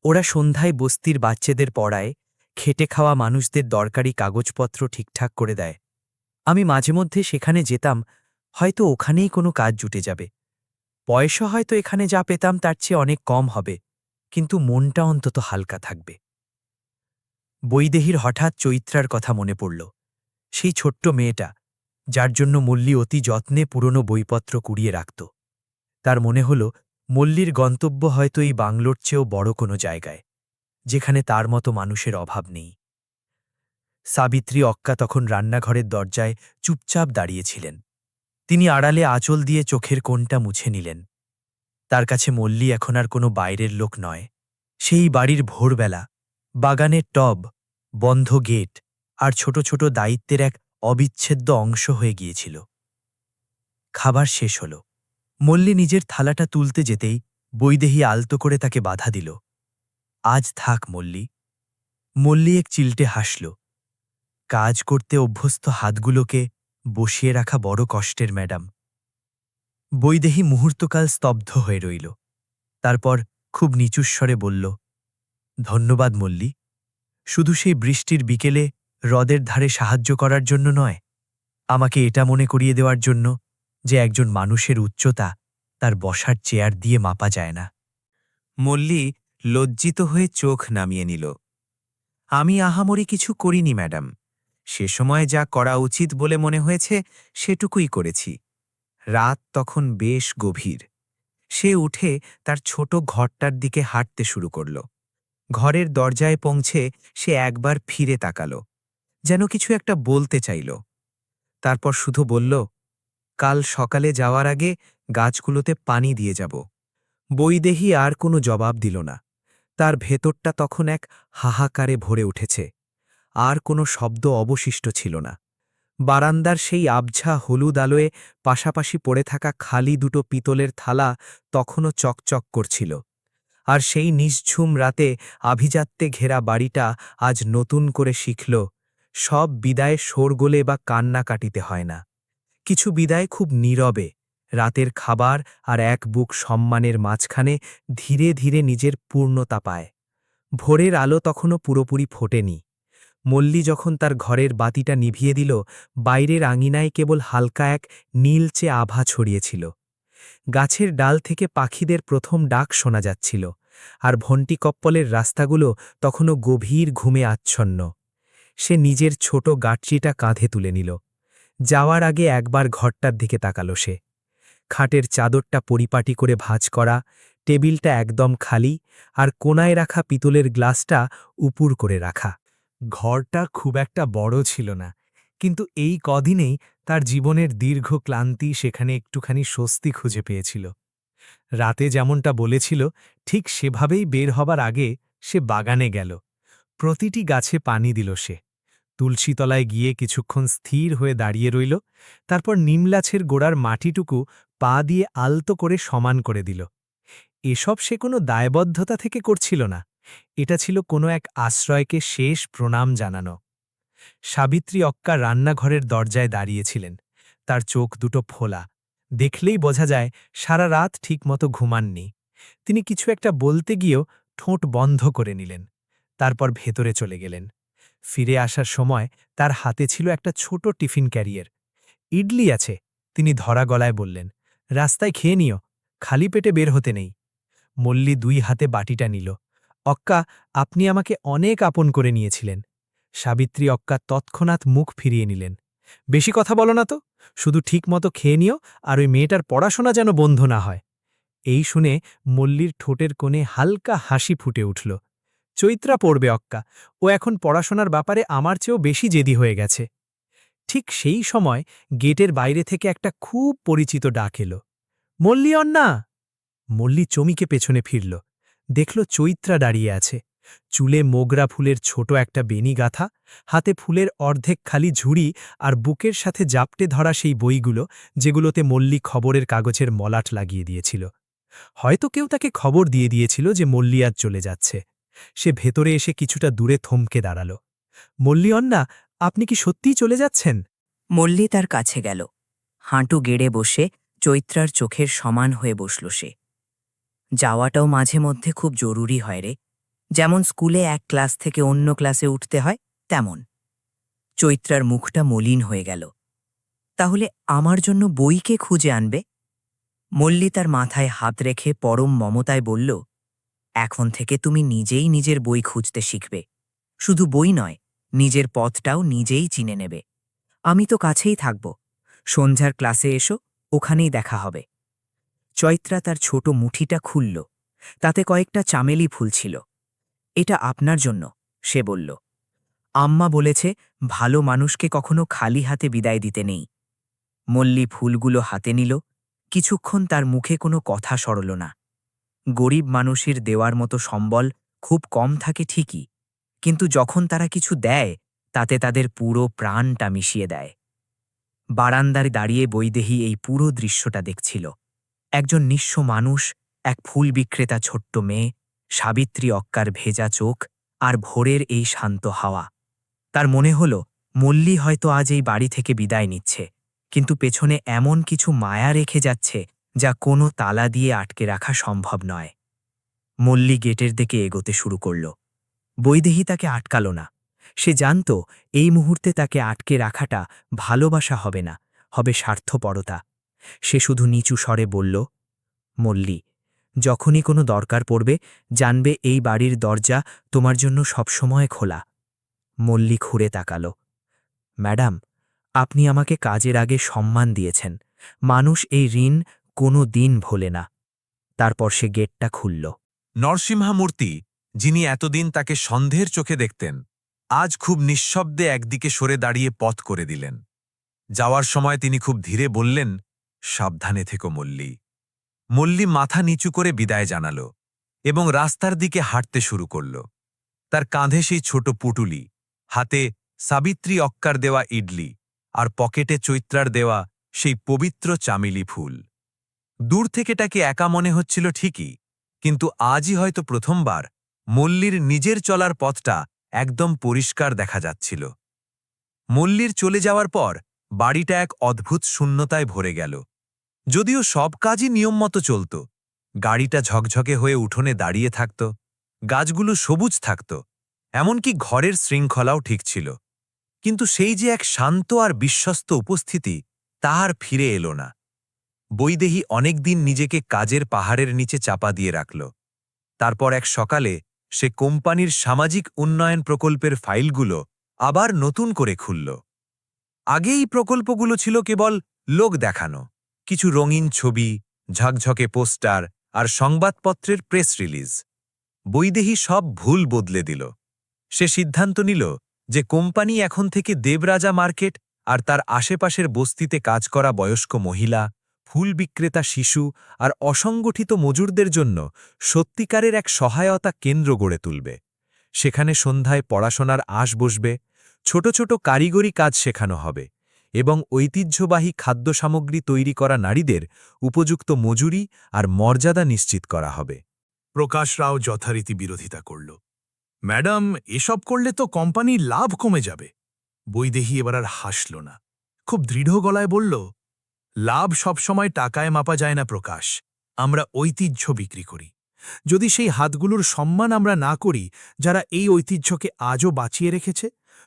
ওরা সন্ধ্যায় বস্তির বাচ্চাদের পড়ায়, খেটে খাওয়া মানুষদের দরকারি কাগজপত্র ঠিকঠাক করে দেয়। আমি মাঝে মধ্যে সেখানে যেতাম, হয়তো ওখানেই কোনো কাজ জুটে যাবে। পয়সা হয়তো এখানে যা পেতাম তার চেয়ে অনেক কম হবে, কিন্তু মনটা অন্তত হালকা থাকবে। বৈদেহীর হঠাৎ চৈত্রার কথা মনে পড়ল, সেই ছোট্ট মেয়েটা যার জন্য মল্লী অতি যত্নে পুরনো বইপত্র কুড়িয়ে রাখত। তার মনে হল মল্লীর গন্তব্য হয়তো এই বাংলোর চেয়েও বড় কোনো জায়গায়, যেখানে তার মতো মানুষের অভাব নেই। সাবিত্রী অক্কা তখন রান্নাঘরের দরজায় চুপচাপ দাঁড়িয়েছিলেন। তিনি আড়ালে আঁচল দিয়ে চোখের কোণটা মুছে নিলেন। তার কাছে মল্লী এখন আর কোনো বাইরের লোক নয়। সেই বাড়ির ভোরবেলা, বাগানের টব, বন্ধ গেট আর ছোট ছোট দায়িত্বের এক অবিচ্ছেদ্য অংশ হয়ে গিয়েছিল। খাবার শেষ হল। মল্লী নিজের থালাটা তুলতে যেতেই বৈদেহী আলতো করে তাকে বাধা দিল। আজ থাক মল্লী। মল্লী এক চিলটে হাসল। কাজ করতে অভ্যস্ত হাতগুলোকে বসিয়ে রাখা বড় কষ্টের ম্যাডাম। বৈদেহী মুহূর্তকাল স্তব্ধ হয়ে রইল। তারপর খুব নিচুস্বরে বলল, ধন্যবাদ মল্লী। শুধু সেই বৃষ্টির বিকেলে হ্রদের ধারে সাহায্য করার জন্য নয়, আমাকে এটা মনে করিয়ে দেওয়ার জন্য যে একজন মানুষের উচ্চতা তার বসার চেয়ার দিয়ে মাপা যায় না। মল্লী লজ্জিত হয়ে চোখ নামিয়ে নিল। আমি আহামরি কিছু করিনি ম্যাডাম, সে সময় যা করা উচিত বলে মনে হয়েছে সেটুকুই করেছি। রাত তখন বেশ গভীর। সে উঠে তার ছোট ঘরটার দিকে হাঁটতে শুরু করল। ঘরের দরজায় পৌঁছে সে একবার ফিরে তাকাল, যেন কিছু একটা বলতে চাইল। তারপর শুধু বলল, কাল সকালে যাওয়ার আগে গাছগুলোতে পানি দিয়ে যাব। বৈদেহী আর কোনো জবাব দিল না। তার ভেতরটা তখন এক হাহাকারে ভরে উঠেছে। আর কোনো শব্দ অবশিষ্ট ছিল না। বারান্দার সেই আবঝা হলুদ আলোয় পাশাপাশি পড়ে থাকা খালি দুটো পিতলের থালা তখনও চকচক করছিল। আর সেই নিঝঝুম রাতে আভিজাত্যে ঘেরা বাড়িটা আজ নতুন করে শিখল, সব বিদায় শোরগোলে বা কান্না কাটিতে হয় না। কিছু বিদায় খুব নীরবে, রাতের খাবার আর এক বুক সম্মানের মাঝখানে ধীরে ধীরে নিজের পূর্ণতা পায়। ভোরের আলো তখনও পুরোপুরি ফোটেনি। মল্লী যখন তার ঘরের বাতিটা নিভিয়ে দিল, বাইরের আঙিনায় কেবল হালকা এক নীলচে আভা ছড়িয়েছিল। গাছের ডাল থেকে পাখিদের প্রথম ডাক শোনা যাচ্ছিল, আর ভন্টিকপ্পলের রাস্তাগুলো তখনও গভীর ঘুমে আচ্ছন্ন। সে নিজের ছোট গাট্রিটা কাঁধে তুলে নিল। যাওয়ার আগে একবার ঘরটার দিকে তাকালো সে। খাটের চাদরটা পরিপাটি করে ভাঁজ করা, টেবিলটা একদম খালি, আর কোনায় রাখা পিতলের গ্লাসটা উপুর করে রাখা। ঘরটা খুব একটা বড় ছিল না, কিন্তু এই কদিনেই তার জীবনের দীর্ঘ ক্লান্তি সেখানে একটুখানি স্বস্তি খুঁজে পেয়েছিল। রাতে যেমনটা বলেছিল, ঠিক সেভাবেই বের হবার আগে সে বাগানে গেল। প্রতিটি গাছে পানি দিল সে। তুলসীতলায় গিয়ে কিছুক্ষণ স্থির হয়ে দাঁড়িয়ে রইল, তারপর নিমলাছের গোড়ার মাটিটুকু পা দিয়ে আলতো করে সমান করে দিল। এসব সে কোনো দায়বদ্ধতা থেকে করছিল না, এটা ছিল কোনো এক আশ্রয়কে শেষ প্রণাম জানানো। সাবিত্রী অক্কা রান্নাঘরের দরজায় দাঁড়িয়েছিলেন, তার চোখ দুটো ফোলা। দেখলেই বোঝা যায় সারা রাত ঠিকমতো ঘুমাননি। তিনি কিছু একটা বলতে গিয়েও ঠোঁট বন্ধ করে নিলেন, তারপর ভেতরে চলে গেলেন। ফিরে আসার সময় তার হাতে ছিল একটা ছোট টিফিন ক্যারিয়ার। ইডলি আছে, তিনি ধরা গলায় বললেন। রাস্তায় খেয়ে নিও, খালি পেটে বের হতে নেই। মল্লী 2 হাতে বাটিটা নিল। অক্কা, আপনি আমাকে অনেক আপন করে নিয়েছিলেন। সাবিত্রী অক্কা তৎক্ষণাৎ মুখ ফিরিয়ে নিলেন। বেশি কথা বলো না তো, শুধু ঠিকমতো খেয়ে নিও, আর ওই মেয়েটার পড়াশোনা যেন বন্ধ না হয়। এই শুনে মল্লীর ঠোঁটের কোণে হালকা হাসি ফুটে উঠল। চৈত্রা পড়বে অক্কা, ও এখন পড়াশোনার ব্যাপারে আমার চেয়েও বেশি জেদি হয়ে গেছে। ঠিক সেই সময় গেটের বাইরে থেকে একটা খুব পরিচিত ডাক এলো। মল্লী অন্না! মল্লী চমিকে পেছনে ফিরল, দেখল চৈত্রা দাঁড়িয়ে আছে। চুলে মোগরা ফুলের ছোট একটা বেনি গাথা, হাতে ফুলের অর্ধেক খালি ঝুড়ি, আর বুকের সাথে জাপটে ধরা সেই বইগুলো যেগুলোতে মল্লী খবরের কাগজের মলাট লাগিয়ে দিয়েছিল। হয়তো কেউ তাকে খবর দিয়ে দিয়েছিল যে মল্লী আজ চলে যাচ্ছে। সে ভেতরে এসে কিছুটা দূরে থমকে দাঁড়াল। মল্লী অন্না, আপনি কি সত্যিই চলে যাচ্ছেন? মল্লী তার কাছে গেল। হাঁটু গেড়ে বসে চৈত্রার চোখের সমান হয়ে বসল সে। যাওয়াটাও মাঝে মধ্যে খুব জরুরি হয় রে, যেমন স্কুলে এক ক্লাস থেকে অন্য ক্লাসে উঠতে হয় তেমন। চৈত্রার মুখটা মলিন হয়ে গেল। তাহলে আমার জন্য বইকে খুঁজে আনবে? মল্লী তার মাথায় হাত রেখে পরম মমতায় বলল, এখন থেকে তুমি নিজেই নিজের বই খুঁজতে শিখবে। শুধু বই নয়, নিজের পথটাও নিজেই চিনে নেবে। আমি তো কাছেই থাকব। সন্ধ্যার ক্লাসে এসো, ওখানেই দেখা হবে। চৈত্রা তার ছোট মুঠিটা খুলল, তাতে কয়েকটা চামেলি ফুল ছিল। এটা আপনার জন্য, সে বলল। আম্মা বলেছে ভালো মানুষকে কখনো খালি হাতে বিদায় দিতে নেই। মল্লী ফুলগুলো হাতে নিল। কিছুক্ষণ তার মুখে কোনো কথা সরল না। গরিব মানুষের দেওয়ার মতো সম্বল খুব কম থাকে ঠিকই, কিন্তু যখন তারা কিছু দেয় তাতে তাদের পুরো প্রাণটা মিশিয়ে দেয়। বারান্দায় দাঁড়িয়ে বৈদেহী এই পুরো দৃশ্যটা দেখছিল। একজন নিঃস্ব মানুষ, এক ফুল বিক্রেতা ছোট্ট মেয়ে, সাবিত্রী অক্কার ভেজা চোখ, আর ভোরের এই শান্ত হাওয়া। তার মনে হল মল্লী হয়তো আজ এই বাড়ি থেকে বিদায় নিচ্ছে, কিন্তু পেছনে এমন কিছু মায়া রেখে যাচ্ছে যা কোনো তালা দিয়ে আটকে রাখা সম্ভব নয়। মল্লী গেটের দিকে এগোতে শুরু করল। বৈদেহী তাকে আটকাল না। সে জানত এই মুহূর্তে তাকে আটকে রাখাটা ভালোবাসা হবে না, হবে স্বার্থপরতা। সে শুধু নিচু স্বরে বলল, মল্লী, যখনই কোনো দরকার পড়বে জানবে এই বাড়ির দরজা তোমার জন্য সবসময় খোলা। মল্লী ঘুরে তাকাল। ম্যাডাম, আপনি আমাকে কাজের আগে সম্মান দিয়েছেন, মানুষ এই ঋণ কোনো দিন ভোলে না। তারপর সে গেটটা খুলল। নরসিংহামূর্তি, যিনি এতদিন তাকে সন্দেহের চোখে দেখতেন, আজ খুব নিঃশব্দে একদিকে সরে দাঁড়িয়ে পথ করে দিলেন। যাওয়ার সময় তিনি খুব ধীরে বললেন, সাবধানে থেকো মল্লী। মল্লী মাথা নিচু করে বিদায় জানাল এবং রাস্তার দিকে হাঁটতে শুরু করল। তার কাঁধে সেই ছোট পুটুলি, হাতে সাবিত্রী অক্কার দেওয়া ইডলি, আর পকেটে চৈত্রার দেওয়া সেই পবিত্র চামেলি ফুল। দূর থেকে তাকে একা মনে হচ্ছিল ঠিকই, কিন্তু আজই হয়তো প্রথমবার মল্লির নিজের চলার পথটা একদম পরিষ্কার দেখা যাচ্ছিল। মল্লির চলে যাওয়ার পর বাড়িটা এক অদ্ভুত শূন্যতায় ভরে গেল। যদিও সব কাজই নিয়মমতো চলত, গাড়িটা ঝকঝকে হয়ে উঠোনে দাঁড়িয়ে থাকত, গাছগুলো সবুজ থাকত, এমনকি ঘরের শৃঙ্খলাও ঠিক ছিল, কিন্তু সেই যে এক শান্ত আর বিশ্বস্ত উপস্থিতি তা আর ফিরে এলো না। বৈদেহী অনেকদিন নিজেকে কাজের পাহাড়ের নিচে চাপা দিয়ে রাখল। তারপর এক সকালে সে কোম্পানির সামাজিক উন্নয়ন প্রকল্পের ফাইলগুলো আবার নতুন করে খুলল। আগে এই প্রকল্পগুলো ছিল কেবল লোক দেখানো, কিছু রঙিন ছবি, ঝকঝকে পোস্টার আর সংবাদপত্রের প্রেস রিলিজ। বৈদেহী সব ভুল বদলে দিল। সে সিদ্ধান্ত নিল যে কোম্পানি এখন থেকে দেবরাজা মার্কেট আর তার আশেপাশের বস্তিতে কাজ করা বয়স্ক মহিলা, ফুল বিক্রেতা শিশু আর অসংগঠিত মজুরদের জন্য সত্যিকারের এক সহায়তা কেন্দ্র গড়ে তুলবে। সেখানে সন্ধ্যায় পড়াশোনার আশ বসবে, ছোট ছোট কারিগরি কাজ শেখানো হবে এবং ঐতিহ্যবাহী খাদ্য সামগ্রী তৈরি করা নারীদের উপযুক্ত মজুরি আর মর্যাদা নিশ্চিত করা হবে। প্রকাশ রাও যথারীতি বিরোধিতা করল। ম্যাডাম, এসব করলে তো কোম্পানির লাভ কমে যাবে। বৈদেহী এবার আর হাসল না, খুব দৃঢ় গলায় বলল, লাভ সবসময় টাকায় মাপা যায় না প্রকাশ। আমরা ঐতিহ্য বিক্রি করি। যদি সেই হাতগুলোর সম্মান আমরা না করি যারা এই ঐতিহ্যকে আজও বাঁচিয়ে রেখেছে,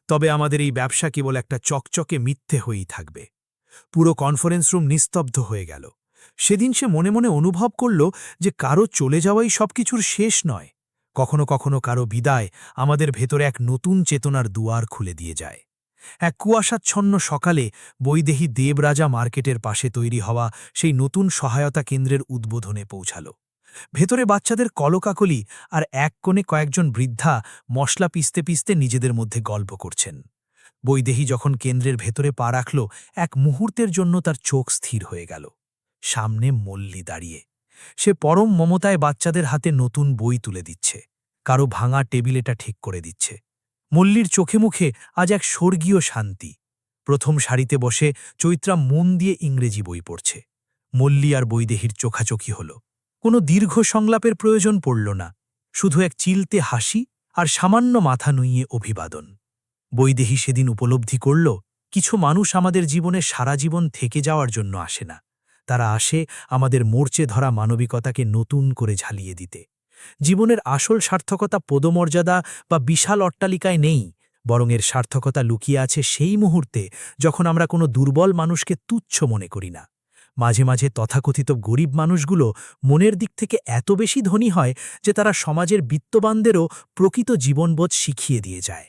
তবে আমাদের এই ব্যবসা কেবল একটা চকচকে মিথ্যে হয়েই থাকবে। পুরো কনফারেন্স রুম নিস্তব্ধ হয়ে গেল। সেদিন সে মনে মনে অনুভব করল যে কারো চলে যাওয়াই সবকিছুর শেষ নয়। কখনো কখনো কারো বিদায় আমাদের ভেতরে এক নতুন চেতনার দুয়ার খুলে দিয়ে যায়। এক কুয়াশাচ্ছন্ন সকালে বৈদেহী দেবরাজা মার্কেটের পাশে তৈরি হওয়া সেই নতুন সহায়তা কেন্দ্রের উদ্বোধনে পৌঁছাল। ভেতরে বাচ্চাদের কলকাকলি আর এক কোণে কয়েকজন বৃদ্ধা মশলা পিষতে পিষতে নিজেদের মধ্যে গল্প করছেন। বৈদেহী যখন কেন্দ্রের ভেতরে পা রাখল, এক মুহূর্তের জন্য তার চোখ স্থির হয়ে গেল। সামনে মল্লি দাঁড়িয়ে, সে পরম মমতায় বাচ্চাদের হাতে নতুন বই তুলে দিচ্ছে, কারো ভাঙা টেবিলেটা ঠিক করে দিচ্ছে। মল্লির চোখে মুখে আজ এক স্বর্গীয় শান্তি। প্রথম সারিতে বসে চৈত্রা মন দিয়ে ইংরেজি বই পড়ছে। মল্লি আর বৈদেহীর চোখাচোখি হল। কোনো দীর্ঘ সংলাপের প্রয়োজন পড়ল না, শুধু এক চিলতে হাসি আর সামান্য মাথা নুইয়ে অভিবাদন। বৈদেহী সেদিন উপলব্ধি করল, কিছু মানুষ আমাদের জীবনে সারা জীবন থেকে যাওয়ার জন্য আসে না, তারা আসে আমাদের মোর্চে ধরা মানবিকতাকে নতুন করে ঝালিয়ে দিতে। জীবনের আসল সার্থকতা পদমর্যাদা বা বিশাল অট্টালিকায় নেই, বরং এর সার্থকতা লুকিয়ে আছে সেই মুহূর্তে যখন আমরা কোনো দুর্বল মানুষকে তুচ্ছ মনে করি না। মাঝে মাঝে তথাকথিত গরিব মানুষগুলো মনের দিক থেকে এত বেশি ধনী হয় যে তারা সমাজের বিত্তবানদেরও প্রকৃত জীবনবোধ শিখিয়ে দিয়ে যায়।